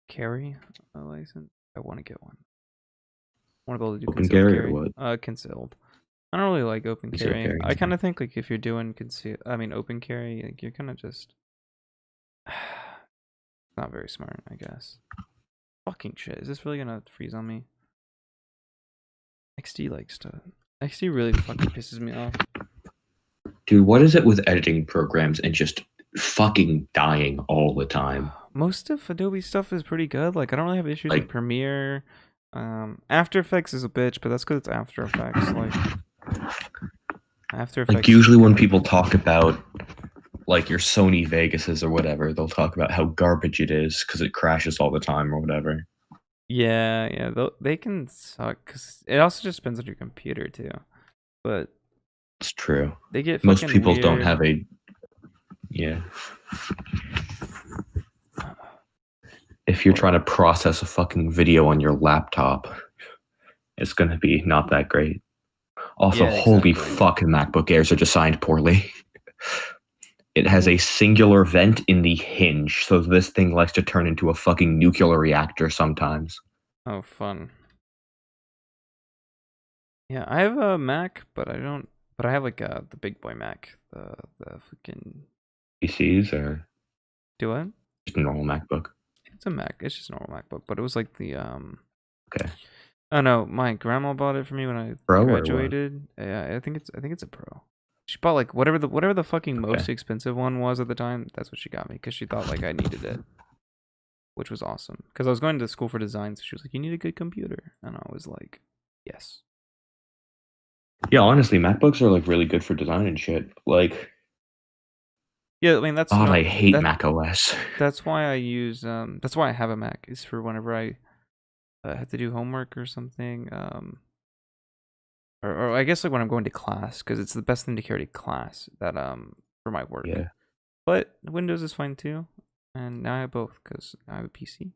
carry license. I want to get one. I want to be able to do open concealed carry or what? Concealed. I don't really like open Concealed carry. carry, I kind okay. of think like if you're doing open carry, like you're kind of just not very smart, I guess. Fucking shit. Is this really gonna freeze on me? XD likes to. XD really fucking pisses me off. Dude, what is it with editing programs and just fucking dying all the time? Most of Adobe stuff is pretty good. Like I don't really have issues with Like- Premiere. After Effects is a bitch, but that's because it's After Effects. Like After Effects. Like usually when people talk about like your Sony Vegases or whatever, they'll talk about how garbage it is because it crashes all the time or whatever. Yeah, they can suck because it also just depends on your computer too. But It's true. they get Most fucking people don't weird. have a. Yeah. If you're trying to process a fucking video on your laptop, it's gonna be not that great. Also, Yeah, holy exactly. fucking MacBook Airs are designed poorly. It has a singular vent in the hinge, so this thing likes to turn into a fucking nuclear reactor sometimes. Oh, fun. Yeah, I have a Mac, but I don't. But I have like the big boy Mac, the fucking. PCs or Do I? just a normal MacBook? It's a Mac. It's just a normal MacBook, but it was like the Okay. Oh no, my grandma bought it for me when I Pro or what? graduated. Yeah, I think it's a Pro. She bought like whatever the fucking most Okay. expensive one was at the time. That's what she got me because she thought like I needed it, which was awesome. Because I was going to school for design, so she was like, "You need a good computer," and I was like, "Yes." Yeah, honestly, MacBooks are like really good for design and shit. Like, Yeah, I mean that's God, no, I hate that, Mac OS. That's why I use That's why I have a Mac. Is for whenever I have to do homework or something. Or I guess like when I'm going to class, because it's the best thing to carry to class. That for my work. Yeah. But Windows is fine too, and now I have both because I have a PC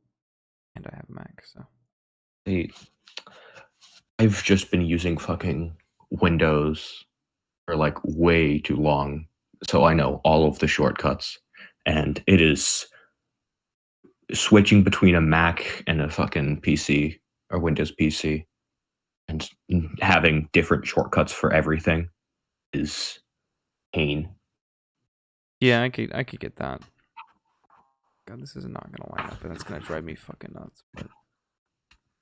and I have a Mac. So I've just been using fucking Windows for like way too long, so I know all of the shortcuts, and it is switching between a Mac and a fucking PC or Windows PC and having different shortcuts for everything is pain. yeah, I could get that. God, this is not gonna line up, and it's gonna drive me fucking nuts. But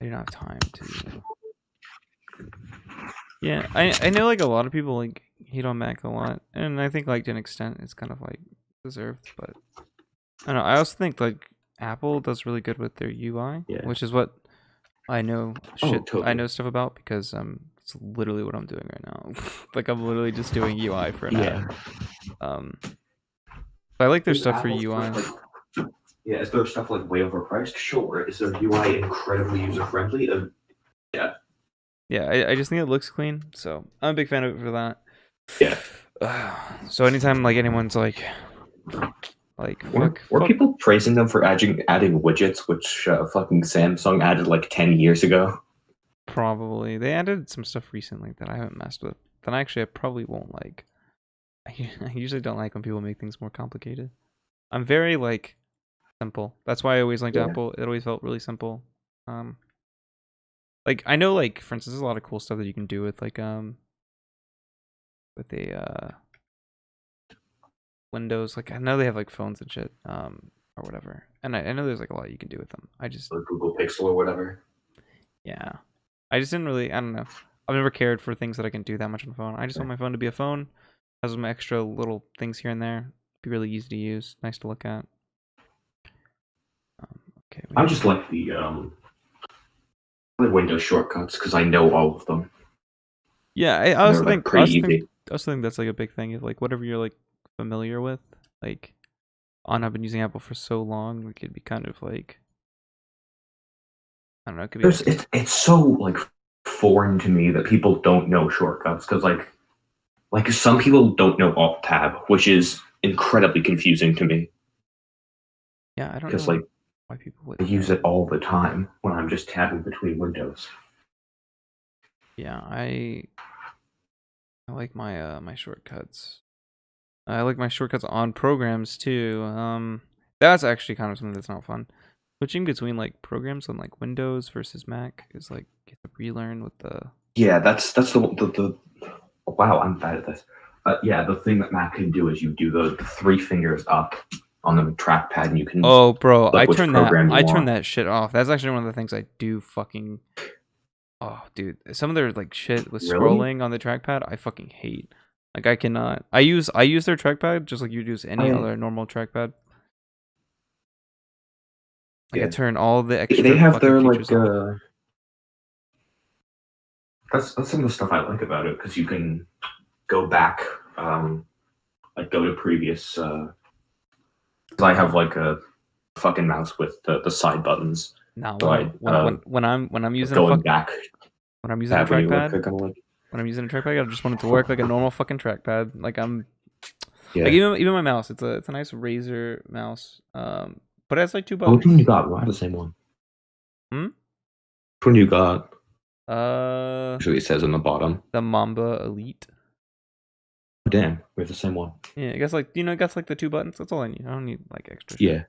I do not have time to. Yeah, I know like a lot of people like hate on Mac a lot, and I think like to an extent it's kind of like deserved. But I don't know. I also think like Apple does really good with their UI, Yeah. which is what I know shit. totally. I know stuff about because it's literally what I'm doing right now. Like I'm literally just doing UI for an app. But I like their stuff for UI. Yeah, is their stuff like way overpriced? Sure. Is their UI incredibly user friendly? Yeah. Yeah, I just think it looks clean, so I'm a big fan of it for that. Yeah. So anytime like anyone's like Were people praising them for adding widgets, which fucking Samsung added like 10 years ago? Probably. They added some stuff recently that I haven't messed with. That actually I probably won't like. I usually don't like when people make things more complicated. I'm very like simple. That's why I always liked Yeah. Apple. It always felt really simple. Like I know, like for instance, there's a lot of cool stuff that you can do with like with a Windows. Like I know they have like phones and shit, or whatever. And I know there's like a lot you can do with them. I just Or Google Pixel or whatever. yeah, I just didn't really. I don't know. I've never cared for things that I can do that much on the phone. I just want my phone to be a phone. Has some extra little things here and there. Be really easy to use. Nice to look at. Okay. I just like the Windows shortcuts because I know all of them. Yeah, I They're also like think pretty easy. I also think that's like a big thing. If like whatever you're like familiar with, like I've been using Apple for so long, like it'd be kind of like I don't know. It could be There's like it's so like foreign to me that people don't know shortcuts because like some people don't know Alt Tab, which is incredibly confusing to me yeah, I don't because know like why people would I use it all the time when I'm just tabbing between windows. Yeah, I like my my shortcuts. I like my shortcuts on programs too. That's actually kind of something that's not fun. Switching between like programs on like Windows versus Mac is like you have to relearn with the. Yeah, that's the wow, I'm bad at this. Yeah, the thing that Mac can do is you do the three fingers up on the trackpad, and you can Oh, bro, select which program you I want. turn that shit off. That's actually one of the things I do fucking. Oh, dude, some of their like shit with Really? scrolling on the trackpad, I fucking hate. Like I cannot. I use their trackpad just like you use any other normal trackpad. Like I Yeah. turn all the extra They have fucking their features like off. that's some of the stuff I like about it because you can go back, like go to previous. 'Cause I have like a fucking mouse with the side buttons. Nah, So when I'm using a going back when I'm using a tab when you like trackpad, click on like when I'm using a trackpad, I just want it to work like a normal fucking trackpad. Like I'm yeah. like even my mouse, it's a nice Razer mouse. But it has like two Oh, which buttons. one you got? I have the same one. Hmm? Which one you got? Uh, Usually it says on the bottom. the Mamba Elite. Oh, damn, we have the same one. Yeah, I guess like it gets like the two buttons. That's all I need. I don't need like extra shit. Yeah.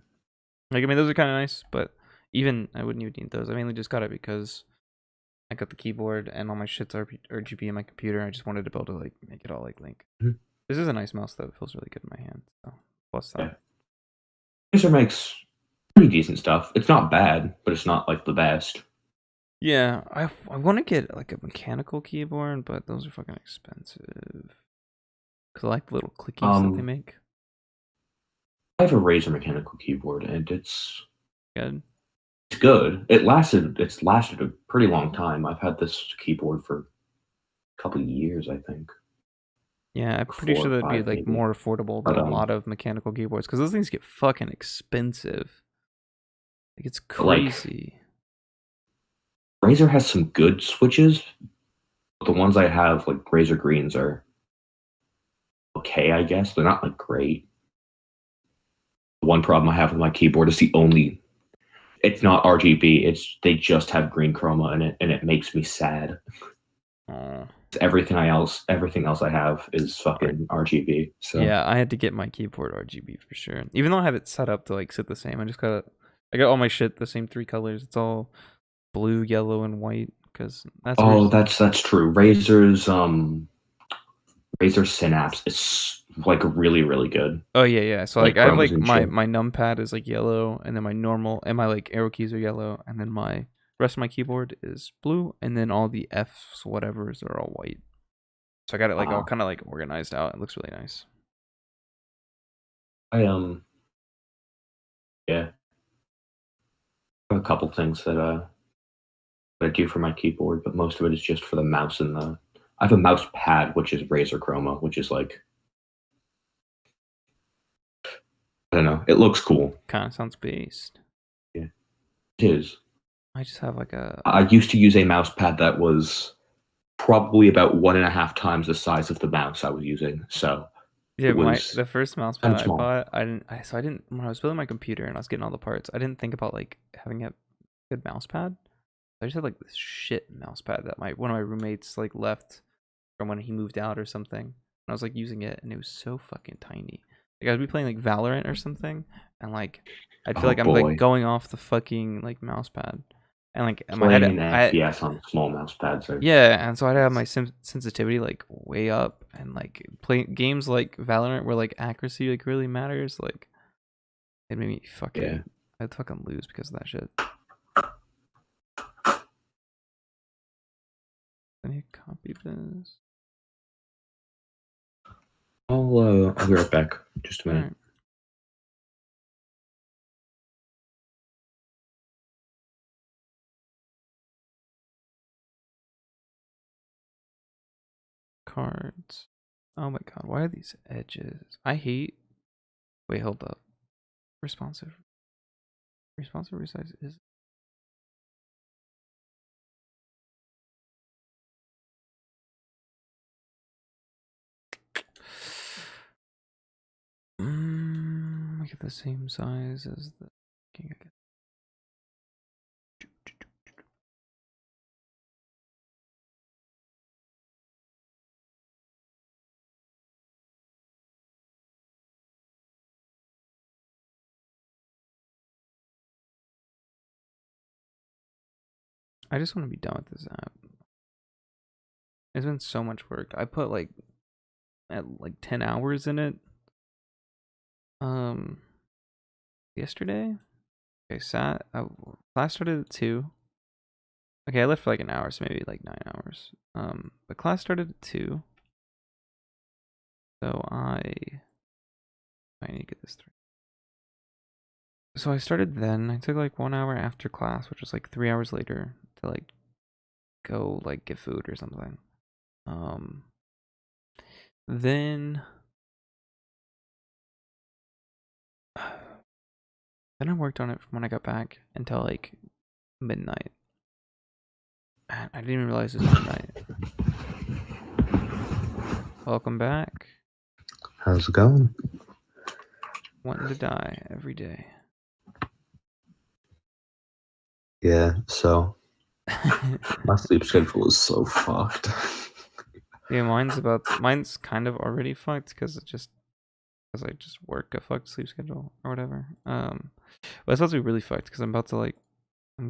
Like I mean, those are kind of nice, but even I wouldn't even need those. I mainly just got it because I got the keyboard and all my shit's RGB in my computer. I just wanted to be able to like make it all like link. Mhm. This is a nice mouse though. It feels really good in my hand. So plus that. Yeah. Razer makes pretty decent stuff. It's not bad, but it's not like the best. Yeah, I want to get like a mechanical keyboard, but those are fucking expensive. Cause I like the little clickies that they make. I have a Razer mechanical keyboard, and it's Good. good. It's lasted a pretty long time. I've had this keyboard for a couple of years, I think. Yeah, I'm pretty 4 sure or that'd be 5 like maybe. more affordable than But, a lot of mechanical keyboards because those things get fucking expensive. Like it's like, crazy. Razer has some good switches. But the ones I have, like Razer Greens, are okay, I guess. They're not like great. The one problem I have with my keyboard is it's not RGB. They just have green chroma in it, and it makes me sad. Oh. Everything else I have is fucking RGB. So Yeah, I had to get my keyboard RGB for sure. Even though I have it set up to like sit the same, I got all my shit the same 3 colors. It's all blue, yellow, and white because that's that's true. Razer Synapse is like really, really good. Oh yeah. So Like like I have chromas like and my shit. numpad is like yellow, and then my normal and my like arrow keys are yellow, and then my rest of my keyboard is blue, and then all the F's whatever's are all white. So I got it like all kind of like organized out. It looks really nice. I yeah. I have a couple things that I do for my keyboard, but most of it is just for the mouse and the. I have a mouse pad which is Razer Chroma, which is like I don't know. It looks cool. Kind of sounds based. Yeah, it is. I just have like a. I used to use a mouse pad that was probably about 1.5 times the size of the mouse I was using. So Yeah, it was the first mouse kind pad of I small. bought, I didn't when I was building my computer and I was getting all the parts, I didn't think about like having a good mouse pad. I just had like this shit mouse pad that one of my roommates like left from when he moved out or something. And I was like using it and it was so fucking tiny. Like I'd be playing like Valorant or something and like I'd feel like I'm boy. like going off the fucking like mouse pad. and like Playing an FPS on small mouse pads. Yeah, and so I'd have my sensitivity like way up, and like play games like Valorant where like accuracy like really matters. Like it made me fucking I'd fucking lose because of that shit. I need to copy this. I'll be right back. Just a minute. Right. Cards. Oh my god, why are these edges? I hate. Wait, hold up. Responsive resize is. Make it the same size as the. I just want to be done with this app. It's been so much work. I put like 10 hours in it. Yesterday. Okay, class started at 2. Okay, I left for like an hour, so maybe like 9 hours. But class started at 2. So I need to get this through. So I started then. I took like 1 hour after class, which was like 3 hours later, to like go like get food or something. Then I worked on it from when I got back until like midnight. I didn't even realize it was midnight. Welcome back. How's it going? Wanting to die every day. Yeah, so my sleep schedule is so fucked. Yeah, mine's kind of already fucked because I just work a fucked sleep schedule or whatever. But it's supposed to be really fucked because I'm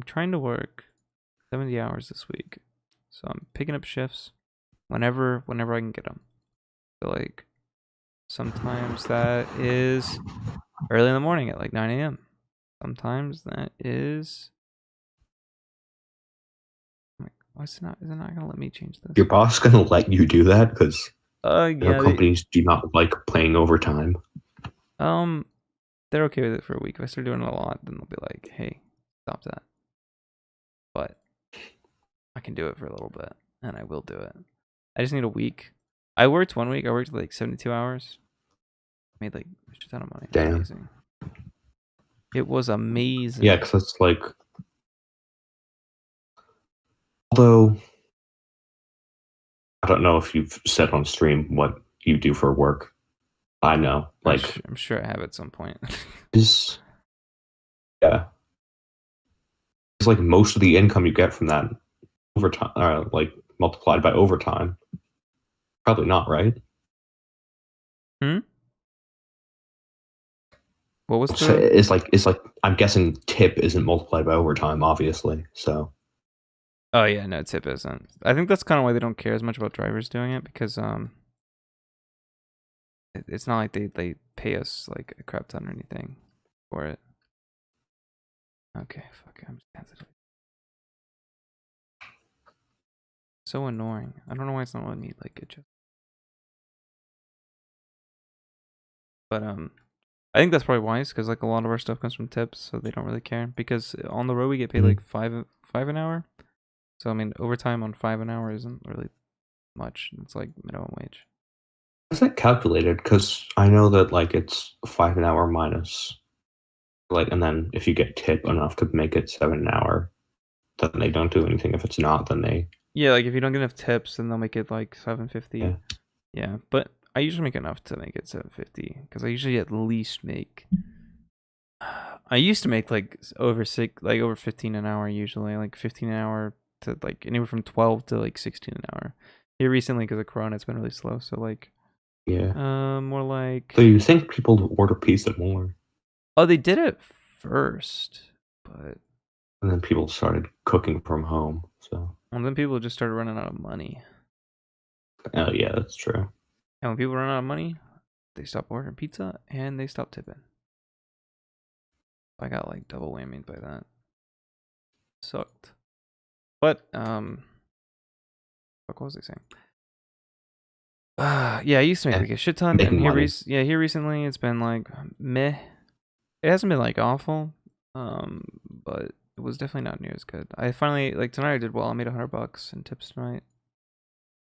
trying to work 70 hours this week, so I'm picking up shifts whenever I can get them. So like sometimes that is early in the morning at like 9 a.m. Sometimes that is. Why is it not gonna let me change this? Your boss gonna let you do that? Because yeah, companies do not like playing overtime. They're okay with it for a week. If I start doing it a lot, then they'll be like, "Hey, stop that." But I can do it for a little bit, and I will do it. I just need a week. I worked 1 week. I worked like 72 hours. Made like a shit ton of money. Damn. Amazing. It was amazing. Yeah, because it's like, although I don't know if you've said on stream what you do for work. I know, like, I'm sure I have at some point. It's like most of the income you get from that overtime, like multiplied by overtime. Probably not, right? What was So it's like I'm guessing tip isn't multiplied by overtime, obviously. So. Oh yeah, no, tip isn't. I think that's kind of why they don't care as much about drivers doing it, because it's not like they pay us like a crap ton or anything for it. Okay, fuck, I'm sensitive. So annoying. I don't know why it's not letting me like adjust. But I think that's probably wise, because like a lot of our stuff comes from tips, so they don't really care. Because on the road we get paid like five an hour. So I mean, overtime on 5 an hour isn't really much. It's like minimum wage. How's that calculated? Because I know that like it's 5 an hour minus, like, and then if you get tip enough to make it 7 an hour, then they don't do anything. If it's not, then they. Yeah, like if you don't get enough tips, then they'll make it like 750. Yeah. Yeah, but I usually make enough to make it 750 because I usually at least make. I used to make like over 15 an hour usually, like 15 an hour to like anywhere from 12 to like 16 an hour. Here recently, because of Corona, it's been really slow. So like, more like. So you think people order pizza more? Oh, they did it first, but And then people started cooking from home. So, And then people just started running out of money. oh yeah, that's true. And when people run out of money, they stop ordering pizza and they stop tipping. I got like double whammied by that. Sucked. But what was I saying? Yeah, I used to make like a shit ton, and Making here money. here recently it's been like meh. It hasn't been like awful, but it was definitely not near as good. I finally like tonight I did well. I made $100 in tips tonight.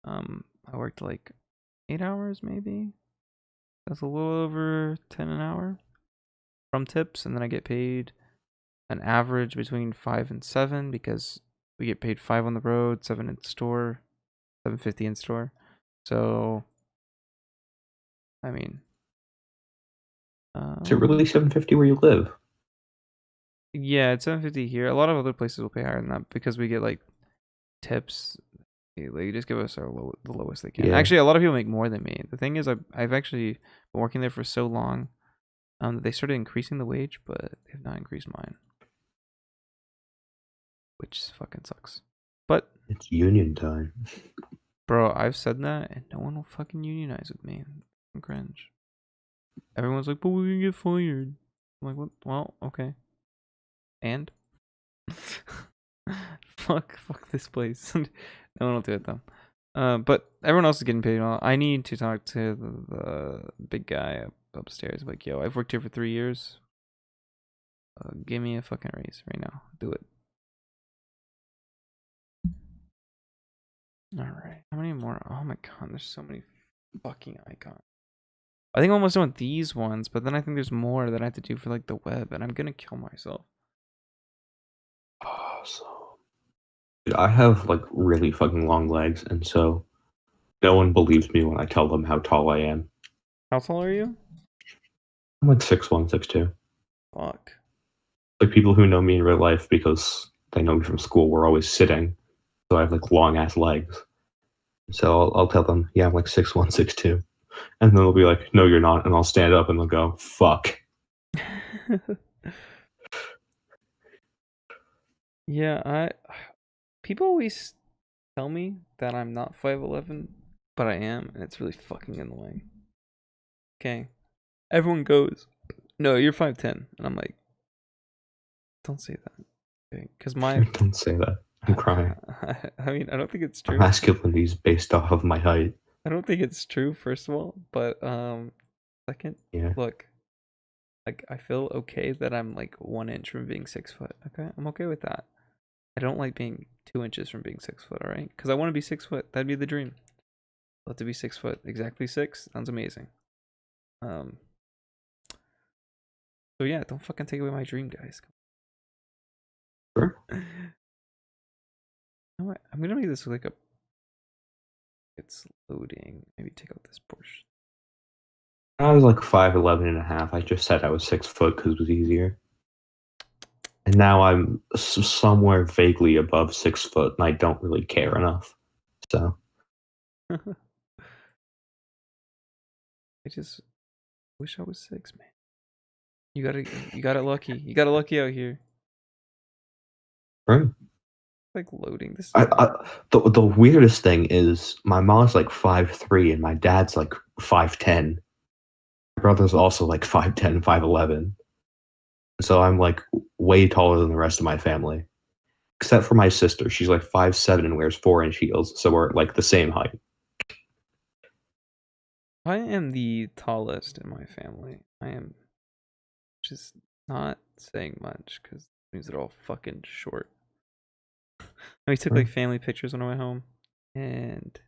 I worked like 8 hours maybe. That's a little over 10 an hour from tips, and then I get paid an average between 5 and 7 because we get paid 5 on the road, 7 in store, 750 in store. So, I mean, Is it really 750 where you live? yeah, it's 750 here. A lot of other places will pay higher than that because we get like tips. They just give us the lowest they can. Yeah. Actually, a lot of people make more than me. The thing is, I've actually been working there for so long that they started increasing the wage, but they have not increased mine, which fucking sucks. But It's union time. bro, I've said that, and no one will fucking unionize with me. I'm cringe. Everyone's like, but we can get fired. I'm like, what? Well, okay. And fuck this place. No one will do it though. But everyone else is getting paid well. I need to talk to the big guy upstairs. Like, yo, I've worked here for 3 years. Give me a fucking raise right now. Do it. All right. How many more? Oh my god, there's so many fucking icons. I think I'm almost done with these ones, but then I think there's more that I have to do for like the web, and I'm gonna kill myself. Awesome. Dude, I have like really fucking long legs, and so no one believes me when I tell them how tall I am. How tall are you? I'm like 6'1", 6'2". Fuck. Like people who know me in real life because they know me from school, we're always sitting, so I have like long ass legs. So I'll tell them, yeah, I'm like 6'1", 6'2", and then they'll be like, no, you're not, and I'll stand up and they'll go, fuck. Yeah, people always tell me that I'm not 5'11", but I am, and it's really fucking annoying. Okay. Everyone goes, no, you're 5'10", and I'm like, don't say that. Okay, because my Don't say that. I'm crying. I mean, I don't think it's My true. masculinity is based off of my height. I don't think it's true, first of all, but second, Yeah. look, like I feel okay that I'm like 1 inch from being 6 foot. Okay, I'm okay with that. I don't like being 2 inches from being 6 foot. All right, because I want to be 6 foot. That'd be the dream. Love to be 6 foot. Exactly 6. Sounds amazing. So yeah, don't fucking take away my dream, guys. Sure. No, I'm gonna make this like a. It's loading. Maybe take out this portion. I was like 5'11" and a half. I just said I was 6 foot because it was easier. And now I'm somewhere vaguely above 6 foot, and I don't really care enough. So I just wish I was 6, man. You got it lucky. You got it lucky out here. right. Like loading this. The weirdest thing is my mom's like 5'3" and my dad's like 5'10". My brother's also like 5'10", 5'11". So I'm like way taller than the rest of my family. Except for my sister. She's like 5'7" and wears 4-inch heels. So we're like the same height. I am the tallest in my family. I am just not saying much because it means they're all fucking short. We took like family pictures when I went home, and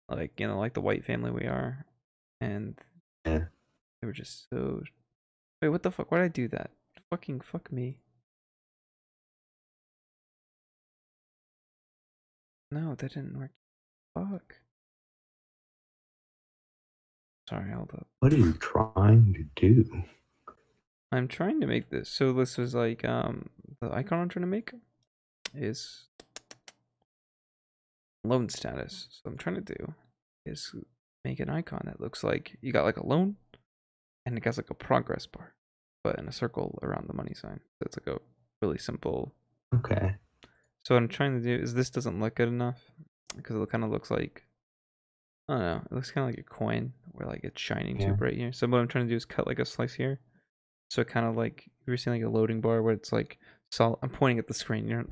like like the white family we are, and Yeah. they were just so. Wait, what the fuck? Why did I do that? Fucking fuck me. No, that didn't work. Fuck. Sorry, hold up. What are you trying to do? I'm trying to make this. So this is like the icon I'm trying to make is loan status. So what I'm trying to do is make an icon that looks like you got like a loan and it has like a progress bar, but in a circle around the money sign. So it's like a really simple. Okay. So what I'm trying to do is this doesn't look good enough because it kind of looks like, I don't know, it looks kind of like a coin where like it's shining too Yeah. bright here. So what I'm trying to do is cut like a slice here. So kind of like, you ever seen like a loading bar where it's like solid? I'm pointing at the screen. You're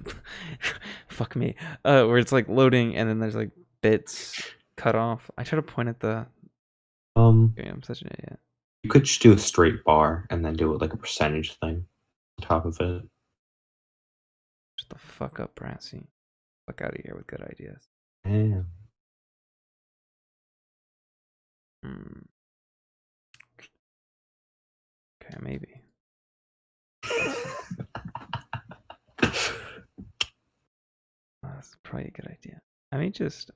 fuck me. Where it's like loading and then there's like bits cut off. I try to point at the. Yeah, I'm such an idiot. You could just do a straight bar and then do it like a percentage thing on top of it. Shut the fuck up, Brassy. Fuck out of here with good ideas. Yeah. Okay, maybe. That's probably a good idea. I mean, just.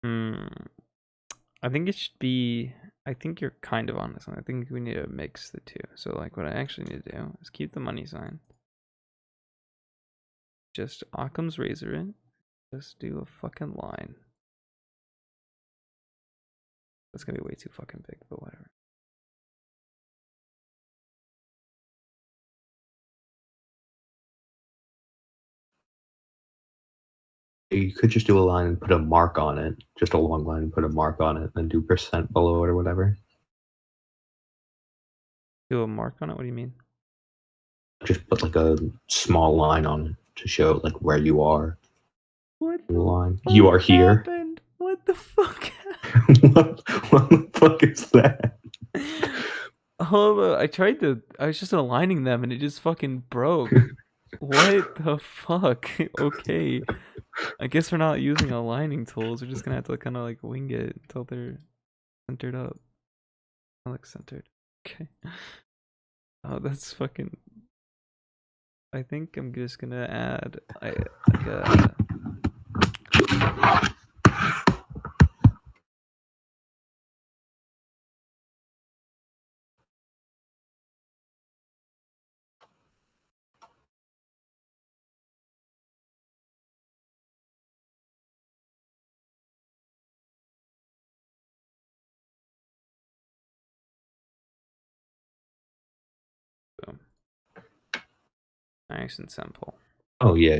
I think it should be. I think you're kind of on this one. I think we need to mix the two. So, like, what I actually need to do is keep the money sign. Just Occam's razor it. Just do a fucking line. That's gonna be way too fucking big, but whatever. You could just do a line and put a mark on it. Just a long line and put a mark on it, and then do percent below it or whatever. Do a mark on it? What do you mean? Just put like a small line on it to show like where you are. What the line? You are here. happened? What the fuck? what the fuck is that? Hold on, I was just aligning them and it just fucking broke. What the fuck? Okay. I guess we're not using aligning tools. We're just gonna have to kind of like wing it until they're centered up. I look centered. Okay. Oh, that's fucking. I think I'm just gonna add like a. Boom. Nice and simple. Oh yeah.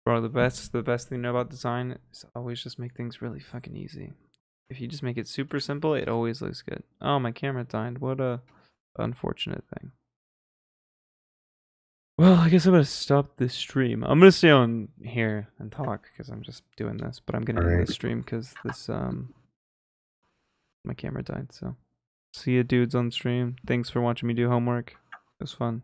Bro, the best thing to know about design is always just make things really fucking easy. If you just make it super simple, it always looks good. Oh, my camera died. What a unfortunate thing. Well, I guess I'm gonna stop this stream. I'm gonna stay on here and talk because I'm just doing this, but I'm gonna end Alright. the stream because this my camera died. So, see you dudes on stream. Thanks for watching me do homework. It was fun.